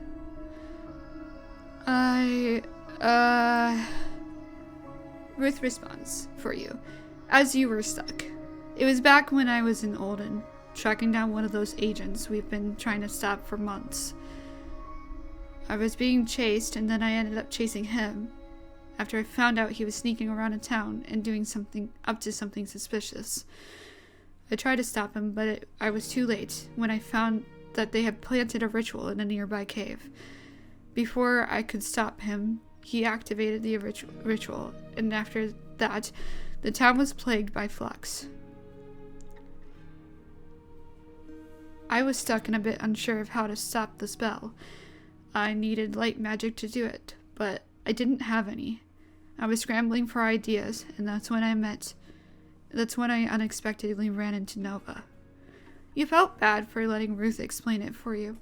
Ruth responds for you, as you were stuck. It was back when I was in Olden, tracking down one of those agents we've been trying to stop for months. I was being chased, and then I ended up chasing him, after I found out he was sneaking around in town and doing something suspicious. I tried to stop him, but I was too late when I found that they had planted a ritual in a nearby cave. Before I could stop him, he activated the ritual, and after that, the town was plagued by flux. I was stuck and a bit unsure of how to stop the spell. I needed light magic to do it, but I didn't have any. I was scrambling for ideas, and that's when I unexpectedly ran into Nova. You felt bad for letting Ruth explain it for you.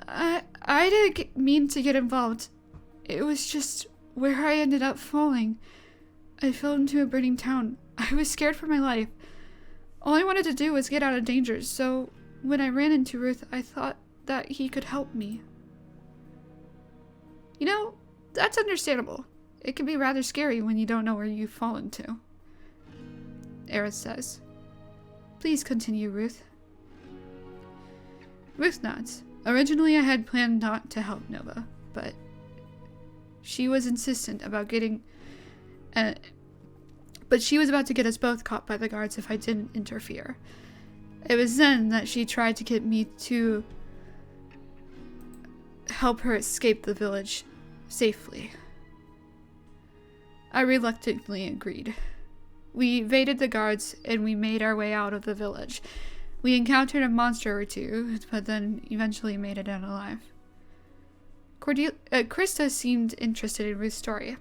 I didn't mean to get involved. It was just where I ended up falling. I fell into a burning town. I was scared for my life. All I wanted to do was get out of danger, so when I ran into Ruth, I thought that he could help me. You know, that's understandable. It can be rather scary when you don't know where you've fallen to. Eris says. Please continue, Ruth. Ruth nods. Originally, I had planned not to help Nova, but she was insistent about but she was about to get us both caught by the guards if I didn't interfere. It was then that she tried to get me to help her escape the village safely. I reluctantly agreed. We evaded the guards and we made our way out of the village. We encountered a monster or two, but then eventually made it out alive. Krista seemed interested in Ruth's story.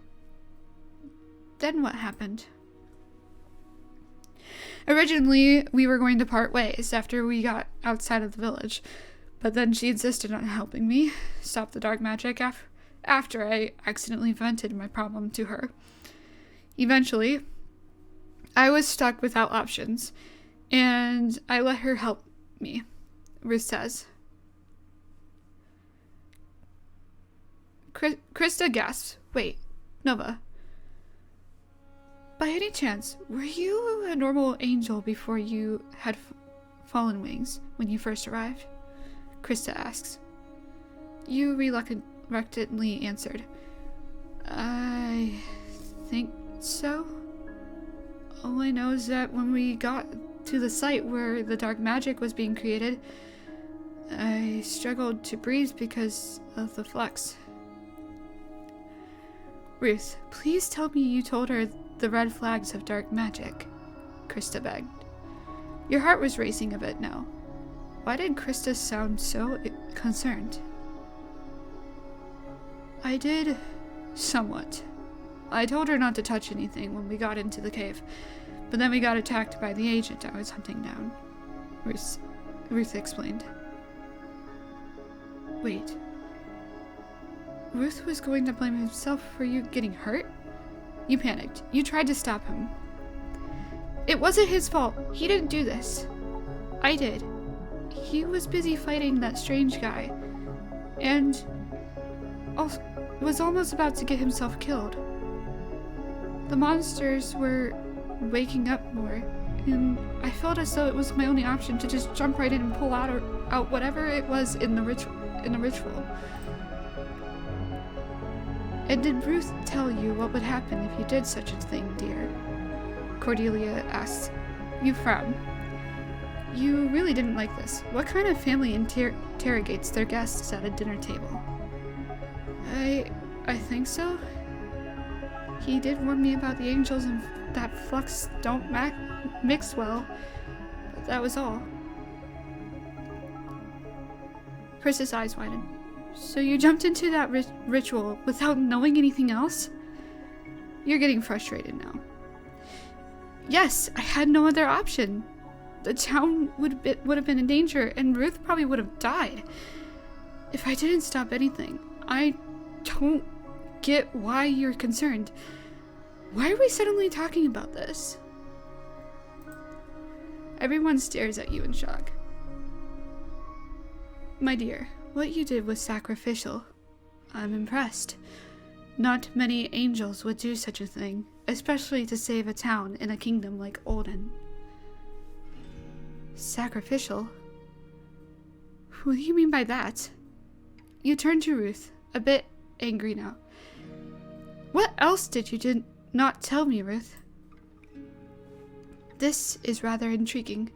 Then what happened? Originally, we were going to part ways after we got outside of the village, but then she insisted on helping me stop the dark magic after I accidentally vented my problem to her. Eventually, I was stuck without options, and I let her help me, Ruth says. Krista gasps, "Wait, Nova. By any chance, were you a normal angel before you had fallen wings when you first arrived?" Krista asks. You reluctantly answered, "I think so. All I know is that when we got to the site where the dark magic was being created, I struggled to breathe because of the flux." Ruth, please tell me you told her the red flags of dark magic, Krista begged. Your heart was racing a bit now. Why did Krista sound so concerned? I did, somewhat. I told her not to touch anything when we got into the cave, but then we got attacked by the agent I was hunting down, Ruth explained. Wait. Ruth was going to blame himself for you getting hurt? You panicked. You tried to stop him. It wasn't his fault. He didn't do this. I did. He was busy fighting that strange guy, and also was almost about to get himself killed. The monsters were waking up more, and I felt as though it was my only option to just jump right in and pull out whatever it was in the ritual. And did Ruth tell you what would happen if you did such a thing, dear? Cordelia asks. You frown. You really didn't like this. What kind of family interrogates their guests at a dinner table? I think so. He did warn me about the angels and that flux don't mix well, but that was all. Chris's eyes widen. So you jumped into that ritual without knowing anything else? You're getting frustrated now. Yes, I had no other option. The town would have been in danger, and Ruth probably would have died. If I didn't stop anything, I don't get why you're concerned. Why are we suddenly talking about this? Everyone stares at you in shock. My dear, what you did was sacrificial. I'm impressed. Not many angels would do such a thing, especially to save a town in a kingdom like Olden. Sacrificial? What do you mean by that? You turn to Ruth, a bit angry now. What else did you not tell me, Ruth? This is rather intriguing,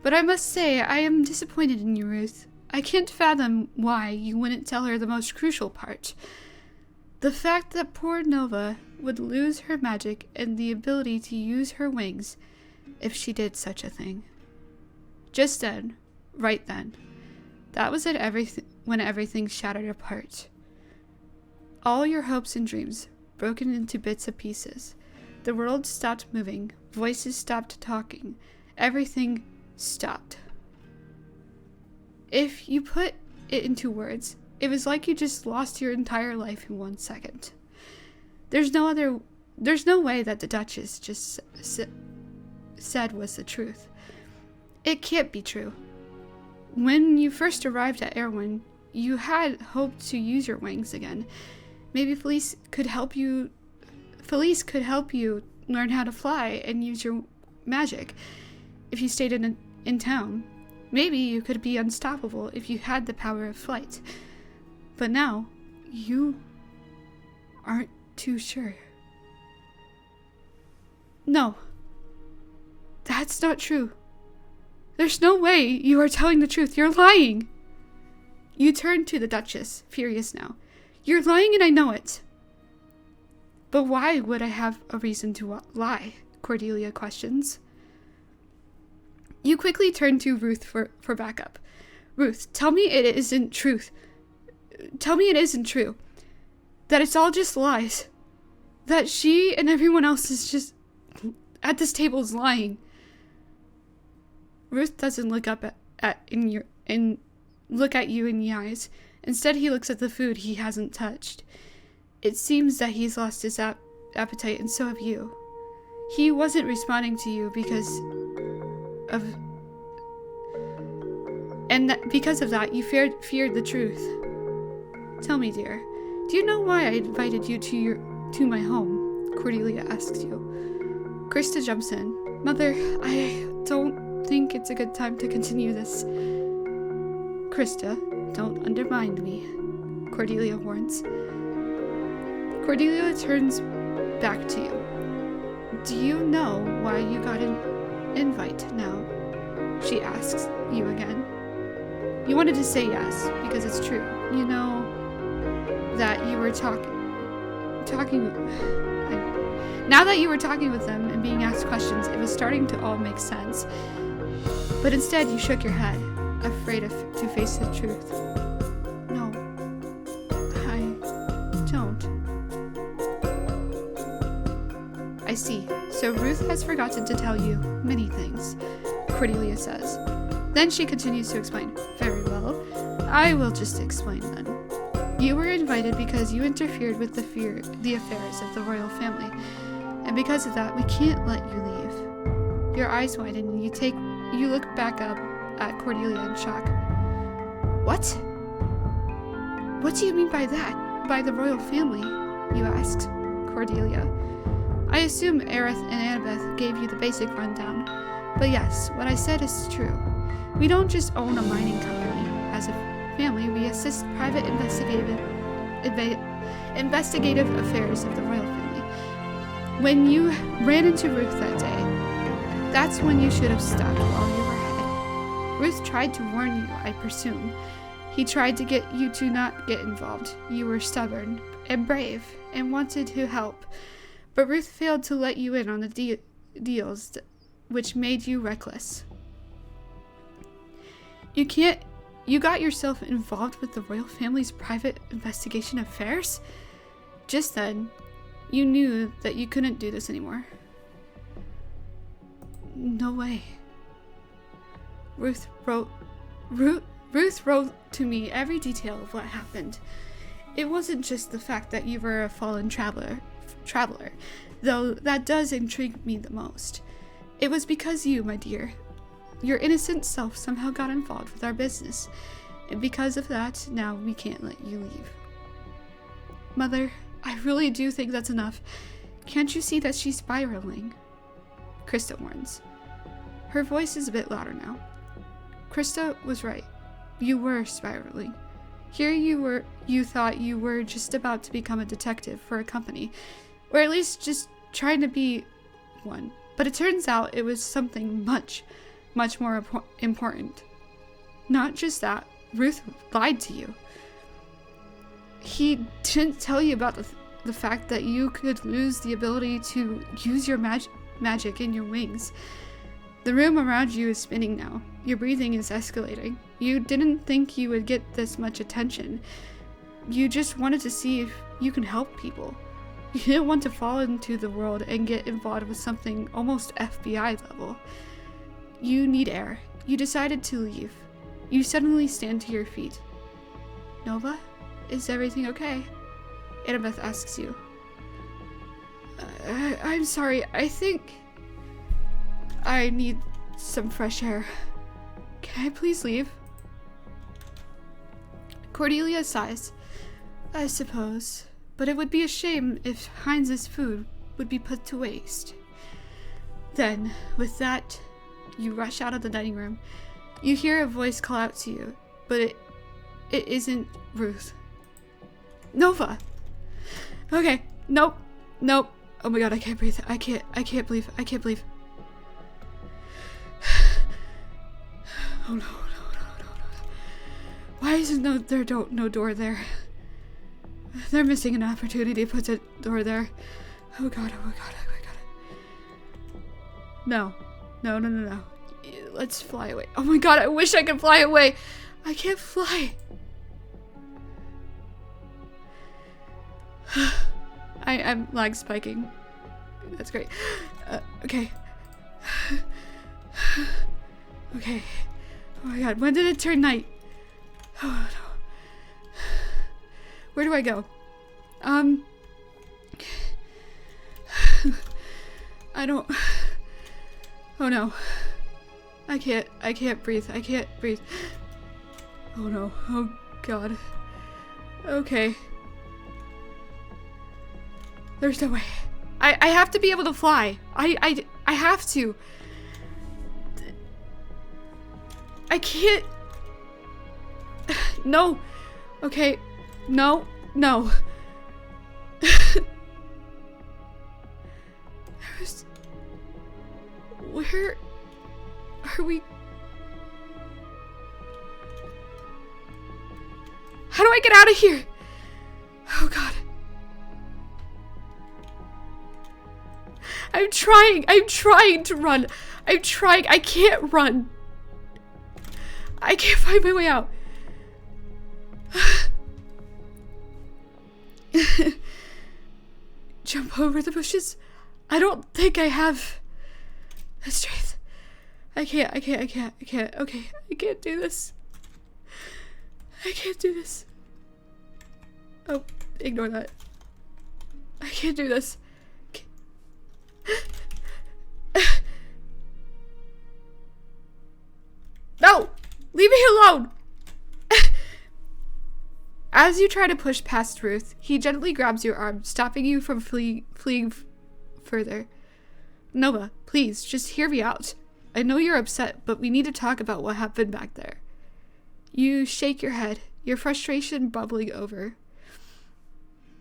but I must say I am disappointed in you, Ruth. I can't fathom why you wouldn't tell her the most crucial part. The fact that poor Nova would lose her magic and the ability to use her wings if she did such a thing. Just then, right then, that was when everything shattered apart. All your hopes and dreams broken into bits and pieces. The world stopped moving, voices stopped talking, everything stopped. If you put it into words, it was like you just lost your entire life in 1 second. There's no way that the Duchess just said was the truth. It can't be true. When you first arrived at Erwin, you had hoped to use your wings again. Maybe Felice could help you learn how to fly and use your magic if you stayed in town. Maybe you could be unstoppable if you had the power of flight. But now, you aren't too sure. No. That's not true. There's no way you are telling the truth. You're lying. You turn to the Duchess, furious now. You're lying and I know it. But why would I have a reason to lie? Cordelia questions. You quickly turn to Ruth for backup. Ruth, tell me it isn't truth. Tell me it isn't true. That it's all just lies. That she and everyone else is just at this table is lying. Ruth doesn't look up look at you in the eyes. Instead, he looks at the food he hasn't touched. It seems that he's lost his appetite, and so have you. He wasn't responding to you because of that, you feared the truth. Tell me, dear, do you know why I invited you to my home? Cordelia asks you. Krista jumps in. Mother, I don't think it's a good time to continue this. Krista, don't undermine me, Cordelia warns. Cordelia turns back to you. Do you know why you got an invite now? She asks you again. You wanted to say yes, because it's true. You know that you were now that you were talking with them and being asked questions, it was starting to all make sense. But instead, you shook your head, afraid to face the truth. No, I don't. I see. So Ruth has forgotten to tell you many things, Cordelia says. Then she continues to explain. Very well. I will just explain then. You were invited because you interfered with the affairs of the royal family. And because of that, we can't let you leave. Your eyes widen and you look back up at Cordelia in shock. What? What do you mean by that? By the royal family? You asked Cordelia. I assume Aerith and Annabeth gave you the basic rundown. But yes, what I said is true. We don't just own a mining company. As a family, we assist private investigative affairs of the royal family. When you ran into Ruth that day, that's when you should have stopped while you were ahead. Ruth tried to warn you, I presume. He tried to get you to not get involved. You were stubborn and brave and wanted to help. But Ruth failed to let you in on the deals, which made you reckless. You got yourself involved with the royal family's private investigation affairs? Just then, you knew that you couldn't do this anymore. No way. Ruth wrote to me every detail of what happened. It wasn't just the fact that you were a fallen traveler, though that does intrigue me the most. It was because you, my dear, your innocent self somehow got involved with our business, and because of that, now we can't let you leave. Mother, I really do think that's enough. Can't you see that she's spiraling? Krista warns. Her voice is a bit louder now. Krista was right. You were spiraling. Here you thought you were just about to become a detective for a company, or at least just trying to be one. But it turns out it was something much more important. Not just that, Ruth lied to you. He didn't tell you about the fact that you could lose the ability to use your magic in your wings. The room around you is spinning now. Your breathing is escalating. You didn't think you would get this much attention. You just wanted to see if you can help people. You didn't want to fall into the world and get involved with something almost FBI level. You need air. You decided to leave. You suddenly stand to your feet. Nova, is everything okay? Annabeth asks you. I'm sorry, I think I need some fresh air. Can I please leave? Cordelia sighs. I suppose, but it would be a shame if Heinz's food would be put to waste. Then, with that, you rush out of the dining room. You hear a voice call out to you, but it isn't Ruth. Nova! Okay, nope. Oh my god, I can't breathe. I can't breathe. Oh no. Why isn't there no door there? They're missing an opportunity to put a door there. Oh god, oh god, oh my god. No. No, no, no, no. Let's fly away. Oh my god, I wish I could fly away. I can't fly. I'm lag spiking. That's great. Okay. Okay. Oh my god, when did it turn night? Oh no. Where do I go? I don't... Oh no. I can't breathe. I can't breathe. Oh no. Oh god. Okay. There's no way. I have to be able to fly. I have to. I can't. No. Okay. No. No. Where are we? How do I get out of here? Oh god. I'm trying to run. I'm trying. I can't run. I can't find my way out. Jump over the bushes. I don't think I have the strength. I can't. Okay, I can't do this. I can't do this. Oh, ignore that. I can't do this. No! Leave me alone! As you try to push past Ruth, he gently grabs your arm, stopping you from fleeing further. Nova, please, just hear me out. I know you're upset, but we need to talk about what happened back there. You shake your head, your frustration bubbling over.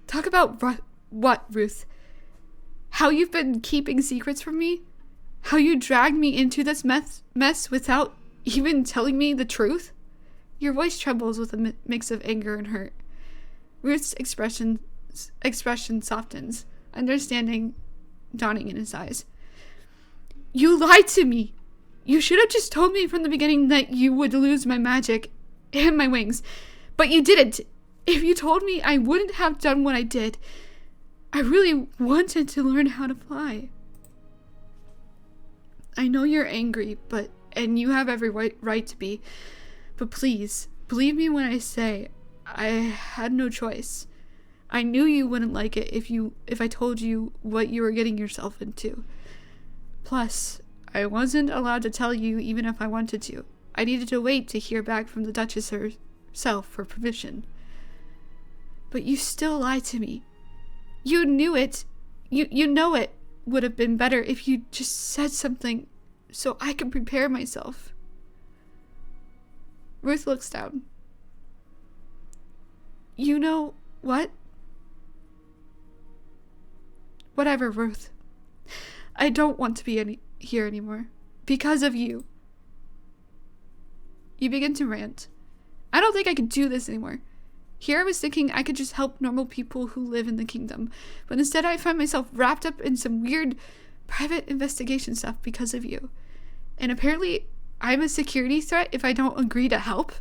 Talk about what, Ruth? How you've been keeping secrets from me? How you dragged me into this mess without even telling me the truth? Your voice trembles with a mix of anger and hurt. Ruth's expression softens, understanding dawning in his eyes. You lied to me! You should have just told me from the beginning that you would lose my magic and my wings. But you didn't. If you told me, I wouldn't have done what I did. I really wanted to learn how to fly. I know you're angry, and you have every right to be. But please, believe me when I say I had no choice. I knew you wouldn't like it if I told you what you were getting yourself into. Plus, I wasn't allowed to tell you even if I wanted to. I needed to wait to hear back from the Duchess herself for permission. But you still lied to me. You knew it. You know it would have been better if you just said something so I could prepare myself. Ruth looks down. You know what? Whatever, Ruth. I don't want to be here anymore. Because of you. You begin to rant. I don't think I can do this anymore. Here I was thinking I could just help normal people who live in the kingdom, but instead I find myself wrapped up in some weird private investigation stuff because of you. And apparently I'm a security threat if I don't agree to help.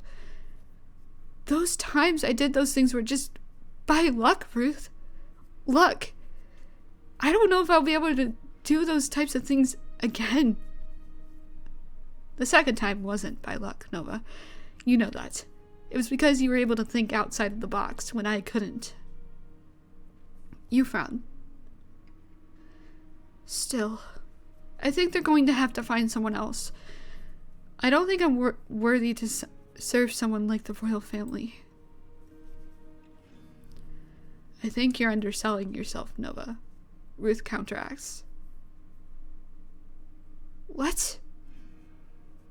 Those times I did those things were just by luck, Ruth. Luck. I don't know if I'll be able to do those types of things again. The second time wasn't by luck, Nova. You know that. It was because you were able to think outside of the box when I couldn't. You frown. Still, I think they're going to have to find someone else. I don't think I'm worthy to serve someone like the royal family. I think you're underselling yourself, Nova. Ruth counteracts. What?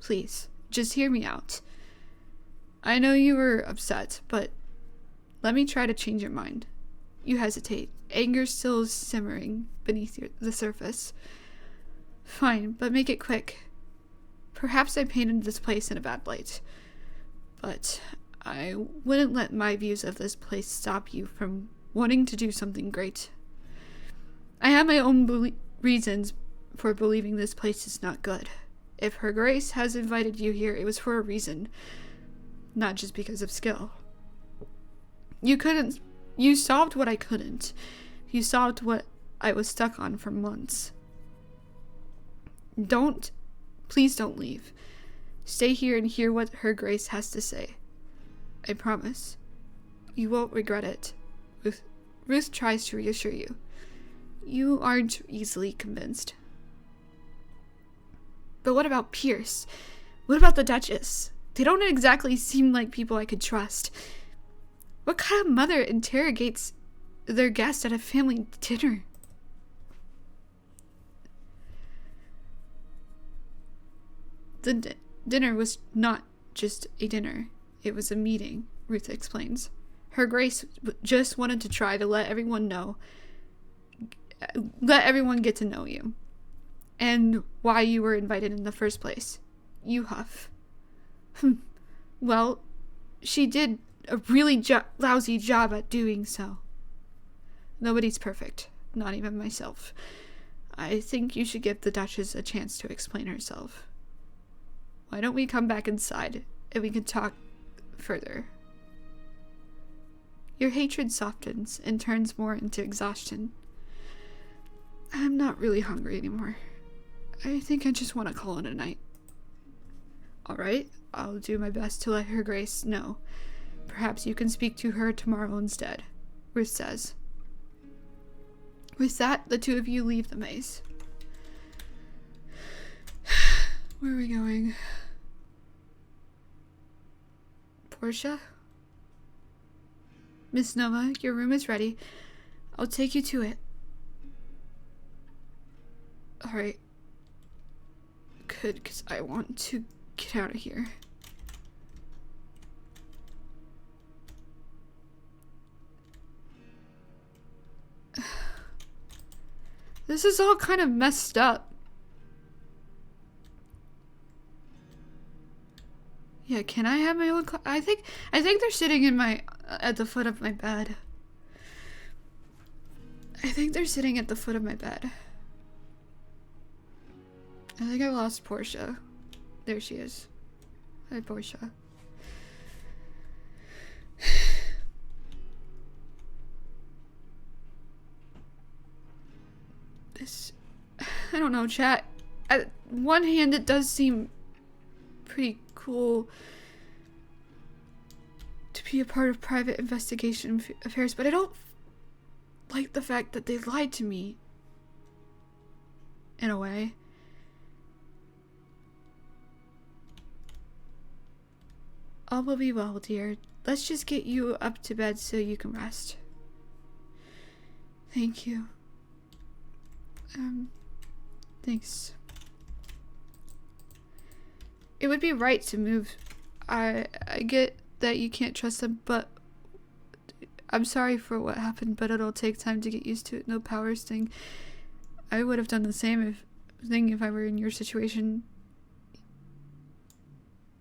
Please, just hear me out. I know you were upset, but let me try to change your mind. You hesitate, anger still simmering beneath the surface. Fine, but make it quick. Perhaps I painted this place in a bad light, but I wouldn't let my views of this place stop you from wanting to do something great. I have my own reasons for believing this place is not good. If Her Grace has invited you here, it was for a reason, not just because of skill. You solved what I couldn't. You solved what I was stuck on for months. Please don't leave. Stay here and hear what Her Grace has to say. I promise. You won't regret it. Ruth tries to reassure you. You aren't easily convinced. But what about Pierce? What about the Duchess? They don't exactly seem like people I could trust. What kind of mother interrogates their guest at a family dinner? The dinner was not just a dinner. It was a meeting, Ruth explains. Her Grace just wanted to try to let everyone get to know you. And why you were invited in the first place. You huff. Well, she did a really lousy job at doing so. Nobody's perfect, not even myself. I think you should give the Duchess a chance to explain herself. Why don't we come back inside and we can talk further? Your hatred softens and turns more into exhaustion. I'm not really hungry anymore. I think I just want to call it a night. Alright, I'll do my best to let Her Grace know. Perhaps you can speak to her tomorrow instead, Ruth says. With that, the two of you leave the maze. Where are we going? Portia? Miss Nova, your room is ready. I'll take you to it. Alright. Good, because I want to get out of here. This is all kind of messed up. Yeah, can I have my own I think they're sitting in at the foot of my bed. I think they're sitting at the foot of my bed. I think I lost Portia. There she is. Hi, Portia. I don't know, chat. On one hand, it does seem pretty cool to be a part of private investigation affairs, but I don't like the fact that they lied to me. In a way. All will be well, dear. Let's just get you up to bed so you can rest. Thank you. Thanks. It would be right to move. I get that you can't trust them, but I'm sorry for what happened, but it'll take time to get used to it. No powers thing. I would have done the same if I were in your situation.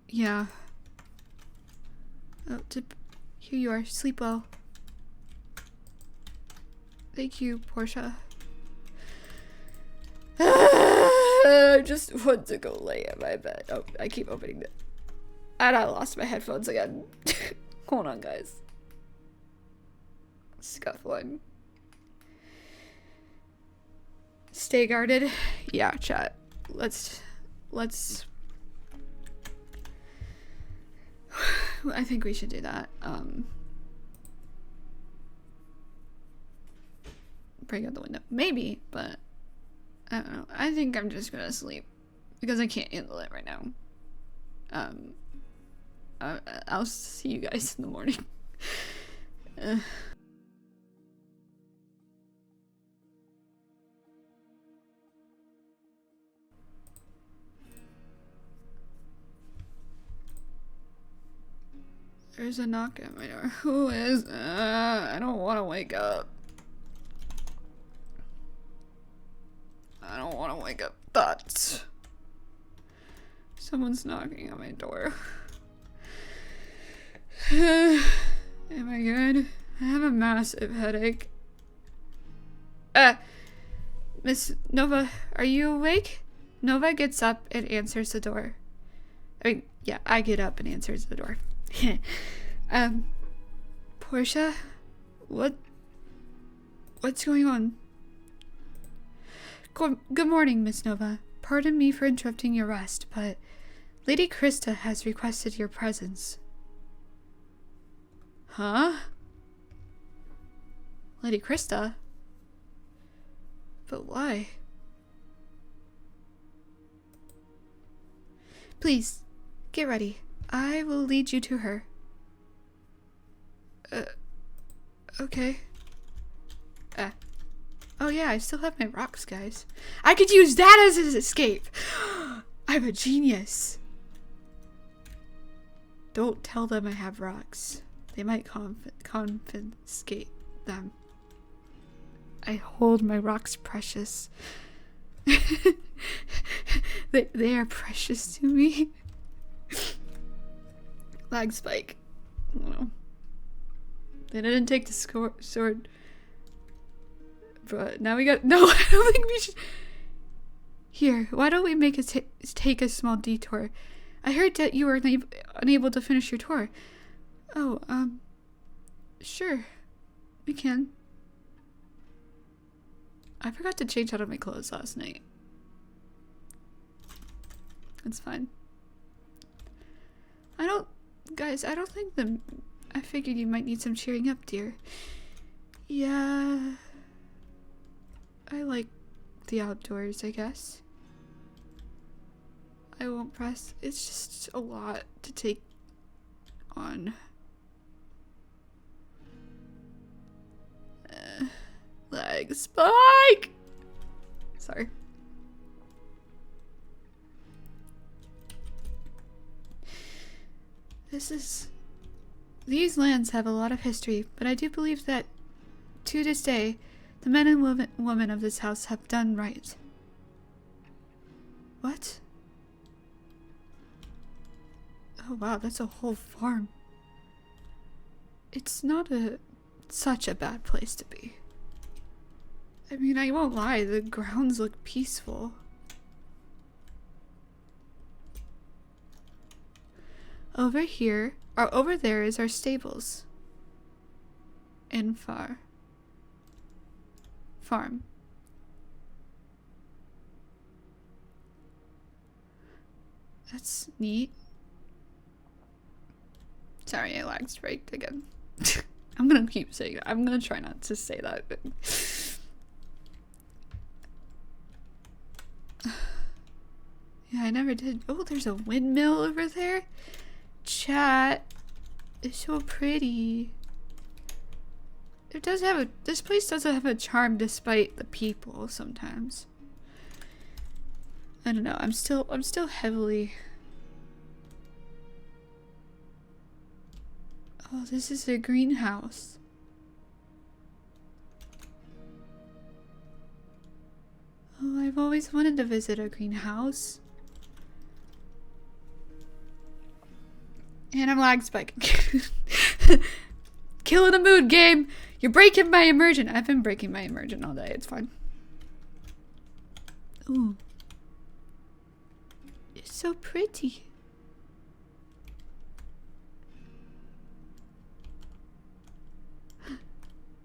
Yeah. Oh, here you are. Sleep well. Thank you, Portia. I just want to go lay in my bed. Oh, I keep opening it. And I lost my headphones again. Hold on, guys. Scuffling. Stay guarded. Yeah, chat. Let's I think we should do that. Break out the window. Maybe, but I don't know. I think I'm just gonna sleep because I can't handle it right now. I'll see you guys in the morning. There's a knock at my door. Who is? I don't want to wake up. I don't want to wake up, but someone's knocking on my door. Am I good? I have a massive headache. Miss Nova, are you awake? Nova gets up and answers the door. Yeah, I get up and answers the door. Portia? What's going on? Good morning, Miss Nova. Pardon me for interrupting your rest, but Lady Krista has requested your presence. Huh? Lady Krista? But why? Please, get ready. I will lead you to her. Okay. Oh yeah, I still have my rocks, guys. I could use that as an escape! I'm a genius. Don't tell them I have rocks. They might confiscate them. I hold my rocks precious. they are precious to me. Lag spike. I don't know. They didn't take the sword. But now we got... No, I don't think we should... Here, why don't we make take a small detour? I heard that you were unable to finish your tour. Oh, sure. We can. I forgot to change out of my clothes last night. It's fine. Guys, I don't think I figured you might need some cheering up, dear. Yeah. I like the outdoors, I guess. I won't press. It's just a lot to take on. Lag spike! Sorry. These lands have a lot of history, but I do believe that to this day, the men and women of this house have done right. What? Oh wow, that's a whole farm. It's not such a bad place to be. I mean, I won't lie, the grounds look peaceful. Over there is our stables. And farm. That's neat. Sorry, I lag spiked again. I'm gonna keep saying that. I'm gonna try not to say that. Yeah, I never did. Oh, there's a windmill over there. Chat. It's so pretty. This place does have a charm despite the people sometimes. I don't know. I'm still heavily. Oh, this is a greenhouse. Oh, I've always wanted to visit a greenhouse. And I'm lag spiking. Killing the mood, game! You're breaking my immersion. I've been breaking my immersion all day. It's fine. Ooh. It's so pretty.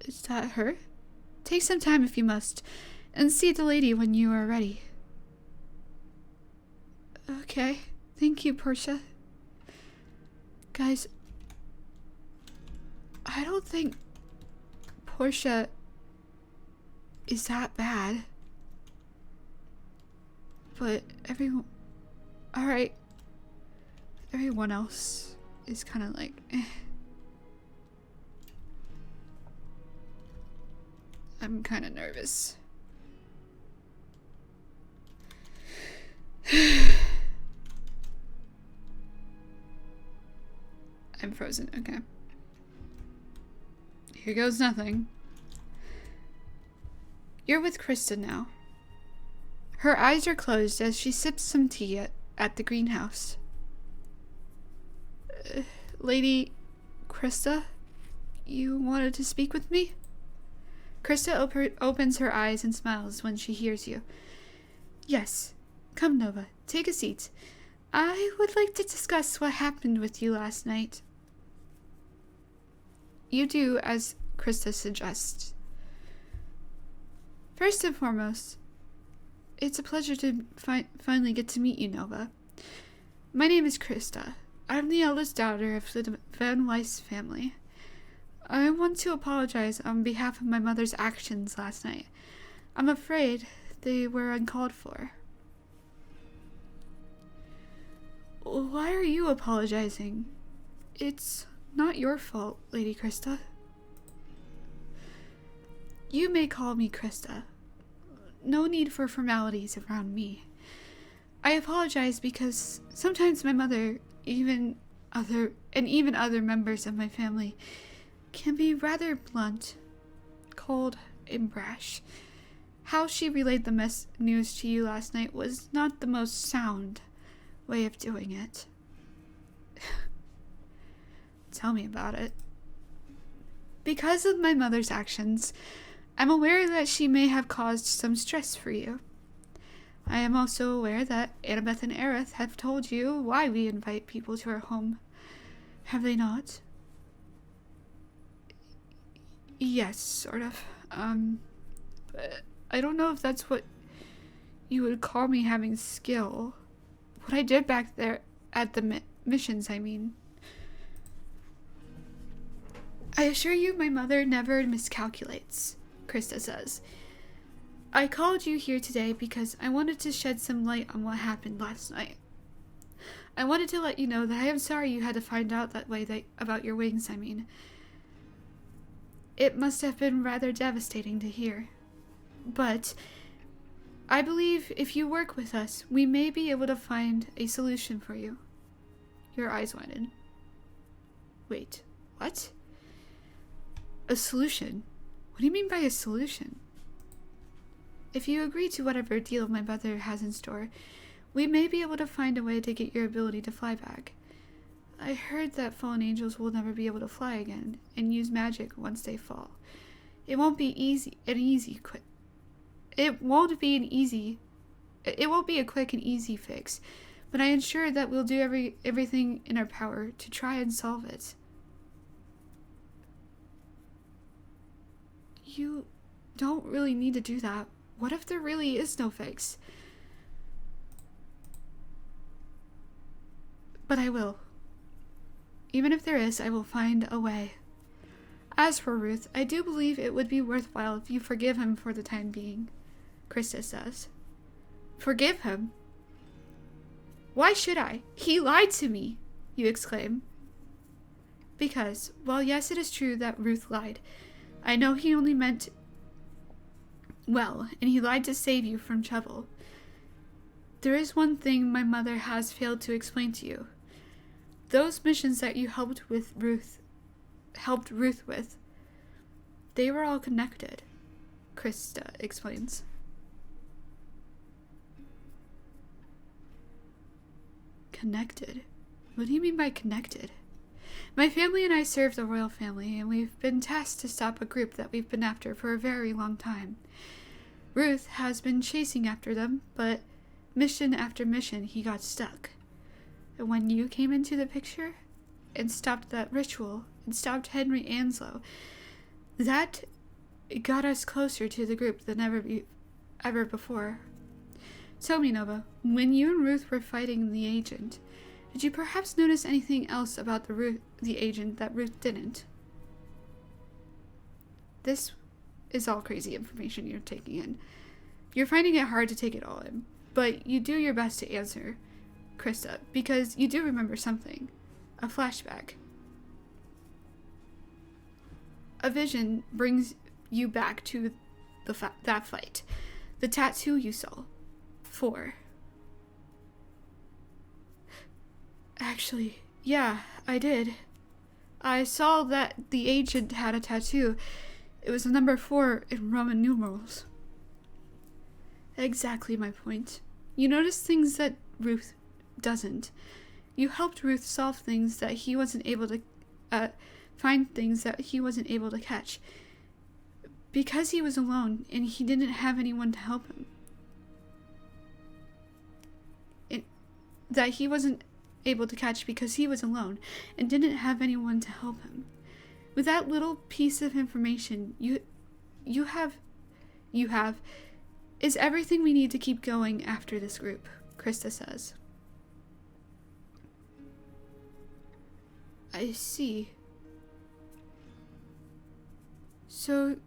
Is that her? Take some time if you must, and see the lady when you are ready. Okay. Thank you, Portia. Guys, I don't think Portia is that bad. But alright. Everyone else is kind of like, eh. I'm kind of nervous. I'm frozen. Okay. Here goes nothing. You're with Krista now. Her eyes are closed as she sips some tea at the greenhouse. Lady Krista? You wanted to speak with me? Krista opens her eyes and smiles when she hears you. Yes. Come, Nova. Take a seat. I would like to discuss what happened with you last night. You do as Krista suggests. First and foremost, it's a pleasure to finally get to meet you, Nova. My name is Krista. I'm the eldest daughter of the VanWeiss family. I want to apologize on behalf of my mother's actions last night. I'm afraid they were uncalled for. Why are you apologizing? It's not your fault, Lady Krista. You may call me Krista. No need for formalities around me. I apologize because sometimes my mother, even other members of my family, can be rather blunt, cold, and brash. How she relayed the news to you last night was not the most sound way of doing it. Tell me about it. Because of my mother's actions, I'm aware that she may have caused some stress for you. I am also aware that Annabeth and Aerith have told you why we invite people to our home. Have they not? Yes, sort of. But I don't know if that's what you would call me having skill. What I did back there at the missions, I mean. I assure you my mother never miscalculates, Krista says. I called you here today because I wanted to shed some light on what happened last night. I wanted to let you know that I am sorry you had to find out that way about your wings, I mean. It must have been rather devastating to hear. But I believe if you work with us, we may be able to find a solution for you. Your eyes widened. Wait, what? A solution? What do you mean by a solution? If you agree to whatever deal my brother has in store, we may be able to find a way to get your ability to fly back. I heard that fallen angels will never be able to fly again and use magic once they fall. It won't be a quick and easy fix, but I ensure that we'll do everything in our power to try and solve it. You don't really need to do that. What if there really is no fix? But I will. Even if there is, I will find a way. As for Ruth, I do believe it would be worthwhile if you forgive him for the time being, Krista says. Forgive him? Why should I? He lied to me, you exclaim. Because, while yes, it is true that Ruth lied, I know he only meant well, and he lied to save you from trouble. There is one thing my mother has failed to explain to you. Those missions that you helped Ruth with, they were all connected, Krista explains. Connected? What do you mean by connected? My family and I serve the royal family, and we've been tasked to stop a group that we've been after for a very long time. Ruth has been chasing after them, but mission after mission he got stuck. And when you came into the picture and stopped that ritual and stopped Henry Anslow, that got us closer to the group than ever before. Tell me, Nova, when you and Ruth were fighting the agent, did you perhaps notice anything else about the agent that Ruth didn't? This is all crazy information you're taking in. You're finding it hard to take it all in, but you do your best to answer, Krista, because you do remember something. A flashback. A vision brings you back to that fight. The tattoo you saw. 4. Actually, yeah, I did. I saw that the agent had a tattoo. It was the number 4 in Roman numerals. Exactly my point. You noticed things that Ruth doesn't. You helped Ruth solve things that he wasn't able to find things that he wasn't able to catch. Because he was alone and he didn't have anyone to help him. That he wasn't able to catch because he was alone and didn't have anyone to help him. With that little piece of information you have is everything we need to keep going after this group, Krista says. I see. So,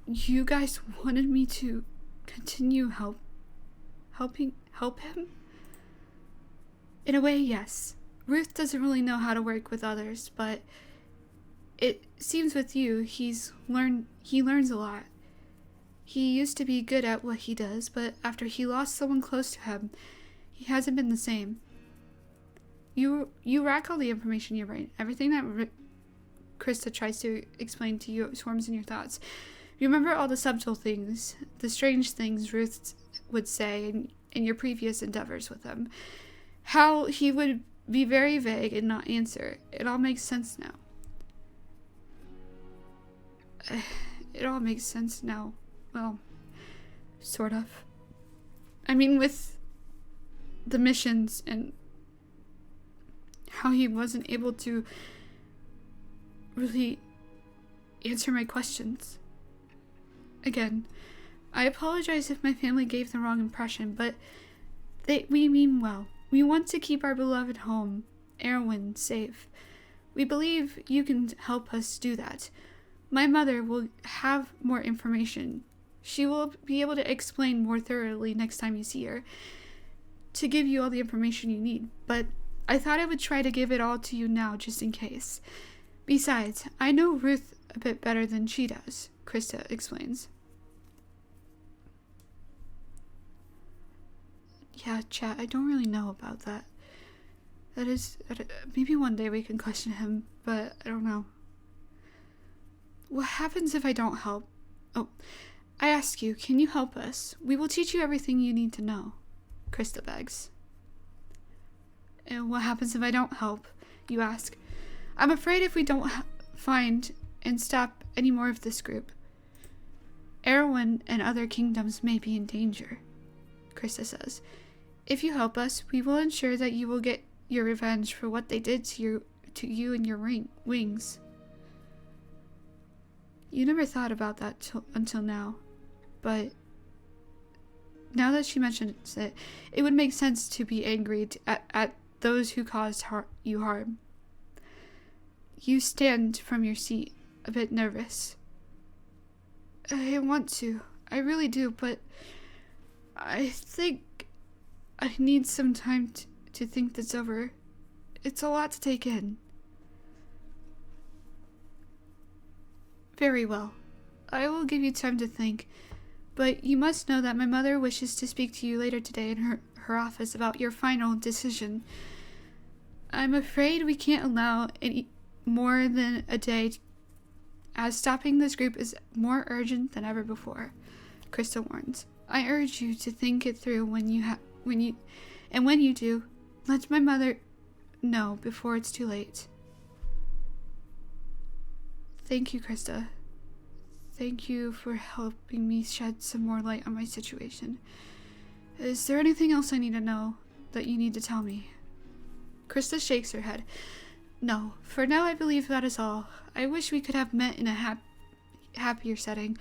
you guys wanted me to continue help him? In a way, yes. Ruth doesn't really know how to work with others, but it seems with you, he learns a lot. He used to be good at what he does, but after he lost someone close to him, he hasn't been the same. You rack all the information you write. Everything that Krista tries to explain to you swarms in your thoughts. You remember all the subtle things, the strange things Ruth would say in your previous endeavors with him. How he would be very vague and not answer. It all makes sense now. It all makes sense now. Well, sort of. I mean, with the missions and how he wasn't able to really answer my questions. Again, I apologize if my family gave the wrong impression, but we mean well. We want to keep our beloved home, Erwin, safe. We believe you can help us do that. My mother will have more information. She will be able to explain more thoroughly next time you see her, to give you all the information you need, but I thought I would try to give it all to you now just in case. Besides, I know Ruth a bit better than she does, Krista explains. Yeah, chat, I don't really know about that. Maybe one day we can question him, but I don't know. What happens if I don't help? Oh, I ask you, can you help us? We will teach you everything you need to know, Krista begs. And what happens if I don't help? You ask. I'm afraid if we don't find and stop any more of this group, Erwin and other kingdoms may be in danger, Krista says. If you help us, we will ensure that you will get your revenge for what they did to you and your wings. You never thought about that until now, but now that she mentions it, it would make sense to be angry at those who caused you harm. You stand from your seat, a bit nervous. I want to. I really do, but I think I need some time to think this over. It's a lot to take in. Very well. I will give you time to think, but you must know that my mother wishes to speak to you later today in her office about your final decision. I'm afraid we can't allow any more than a day, as stopping this group is more urgent than ever before, Krista warns. I urge you to think it through when you do, let my mother know before it's too late. Thank you, Krista. Thank you for helping me shed some more light on my situation. Is there anything else I need to know that you need to tell me? Krista shakes her head. No, for now I believe that is all. I wish we could have met in a happier setting.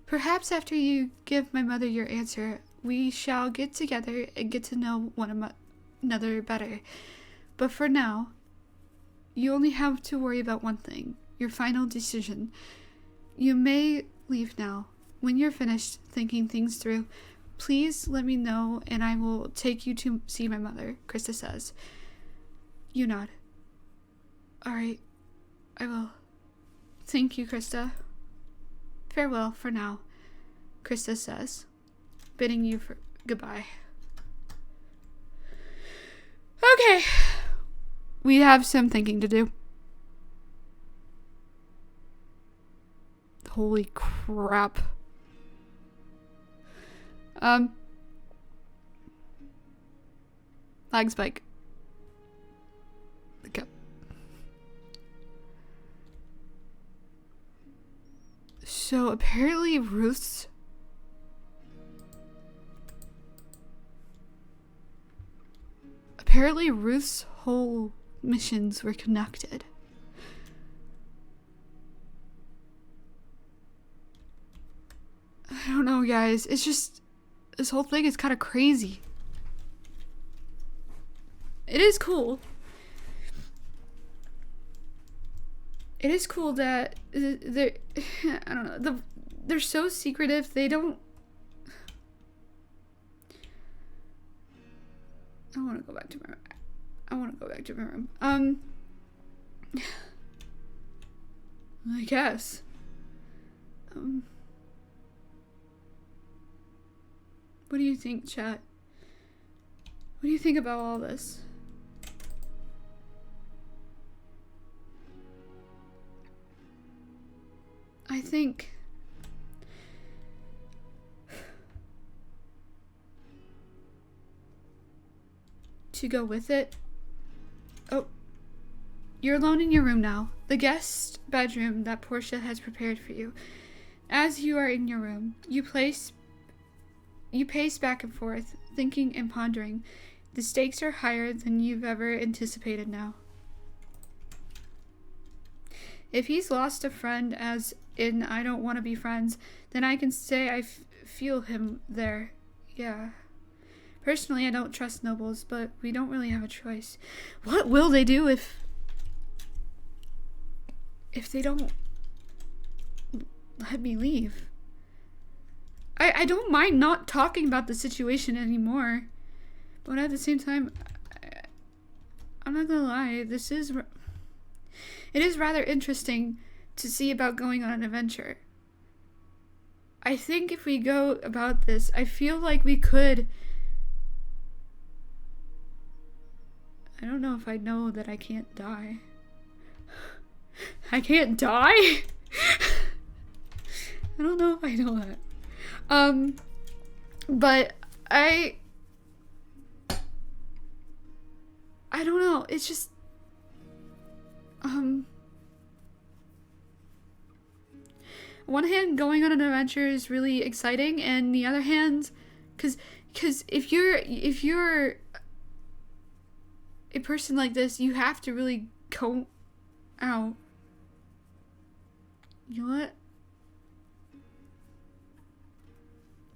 Perhaps after you give my mother your answer, we shall get together and get to know one another better. But for now, you only have to worry about one thing, your final decision. You may leave now. When you're finished thinking things through, please let me know and I will take you to see my mother, Krista says. You nod. Alright, I will. Thank you, Krista. Farewell for now, Krista says, bidding you for goodbye. Okay, we have some thinking to do. Holy crap. Lag spike. Okay. So apparently Ruth's whole missions were connected. I don't know, guys. It's just, this whole thing is kind of crazy. It is cool. It is cool that they're, I don't know, they're so secretive. They don't. I want to go back to my room. I want to go back to my room. I guess. What do you think, chat? What do you think about all this? I think to go with it. Oh, you're alone in your room now. The guest bedroom that Portia has prepared for you. As you are in your room, you pace back and forth, thinking and pondering. The stakes are higher than you've ever anticipated now. If he's lost a friend, as in I don't want to be friends, then I can say I feel him there. Yeah. Personally, I don't trust nobles, but we don't really have a choice. What will they do if they don't let me leave? I don't mind not talking about the situation anymore, but at the same time, I'm not gonna lie, it is rather interesting to see about going on an adventure. I think if we go about this, I feel like we could. I don't know if I know that I can't die. I can't die? I don't know if I know that. But I don't know. It's just, on one hand, going on an adventure is really exciting, and the other hand, cause if you're a person like this, you have to really go out. You know what?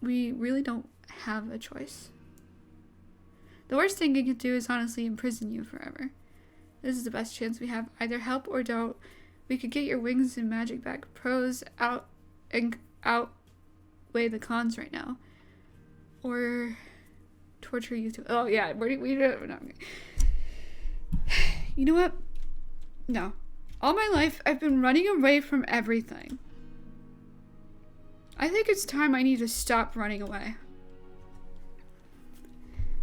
We really don't have a choice. The worst thing it could do is honestly imprison you forever. This is the best chance we have. Either help or don't. We could get your wings and magic back. Pros outweigh the cons right now. Or torture you to. Oh yeah, we don't. No. You know what? No. All my life, I've been running away from everything. I think it's time I need to stop running away.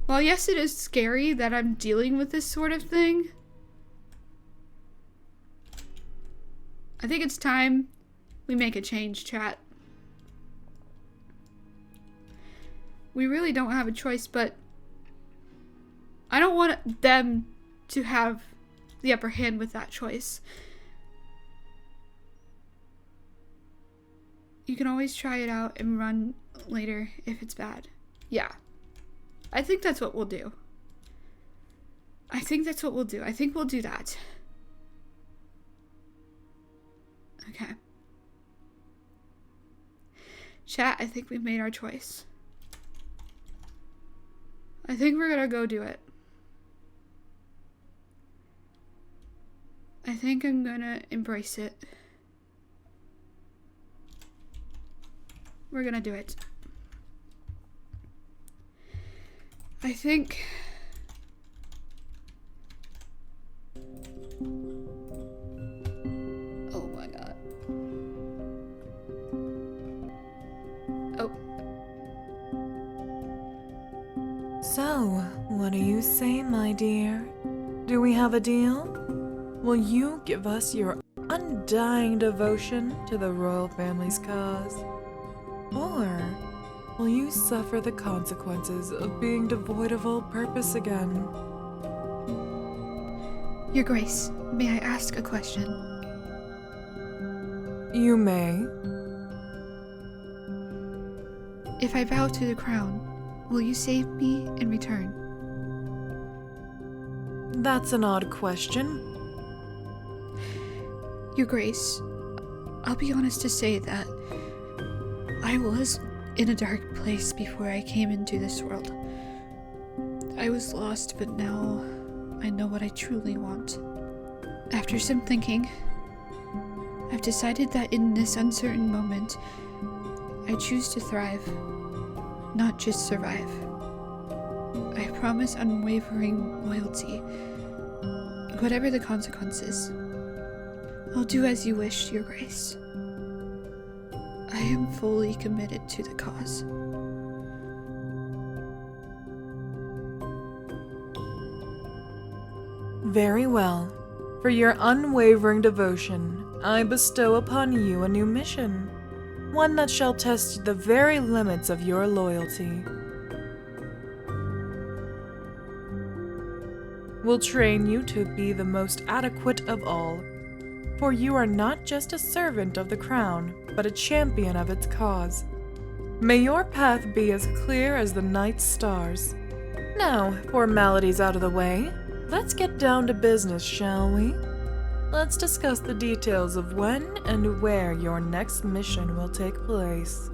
While yes, it is scary that I'm dealing with this sort of thing, I think it's time we make a change, chat. We really don't have a choice, but I don't want them to have the upper hand with that choice. You can always try it out and run later if it's bad. Yeah. I think that's what we'll do. I think we'll do that. Okay. Chat, I think we've made our choice. I think we're gonna go do it. I think I'm gonna embrace it. We're gonna do it. I think oh my god. Oh. So, what do you say, my dear? Do we have a deal? Will you give us your undying devotion to the royal family's cause? Or will you suffer the consequences of being devoid of all purpose again? Your Grace, may I ask a question? You may. If I bow to the crown, will you save me in return? That's an odd question. Your Grace, I'll be honest to say that I was in a dark place before I came into this world. I was lost, but now I know what I truly want. After some thinking, I've decided that in this uncertain moment, I choose to thrive, not just survive. I promise unwavering loyalty, whatever the consequences. I'll do as you wish, Your Grace. I am fully committed to the cause. Very well. For your unwavering devotion, I bestow upon you a new mission. One that shall test the very limits of your loyalty. We'll train you to be the most adequate of all. For you are not just a servant of the crown, but a champion of its cause. May your path be as clear as the night stars. Now, formalities out of the way, let's get down to business, shall we? Let's discuss the details of when and where your next mission will take place.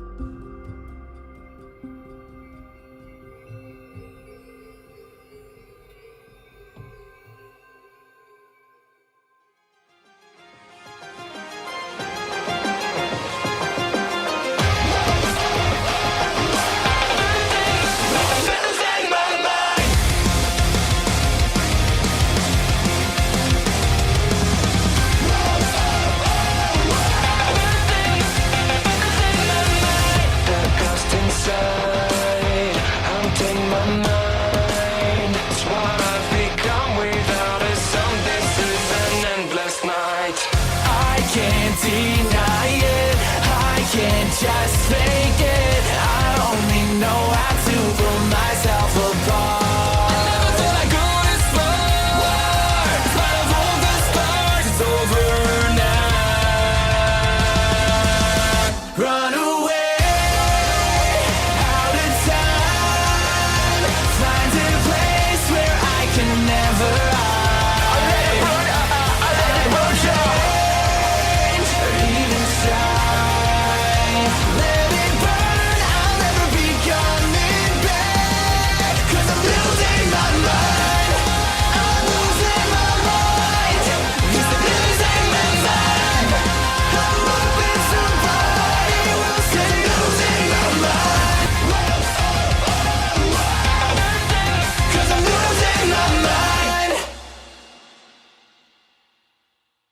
Deny it, I can't just fake it.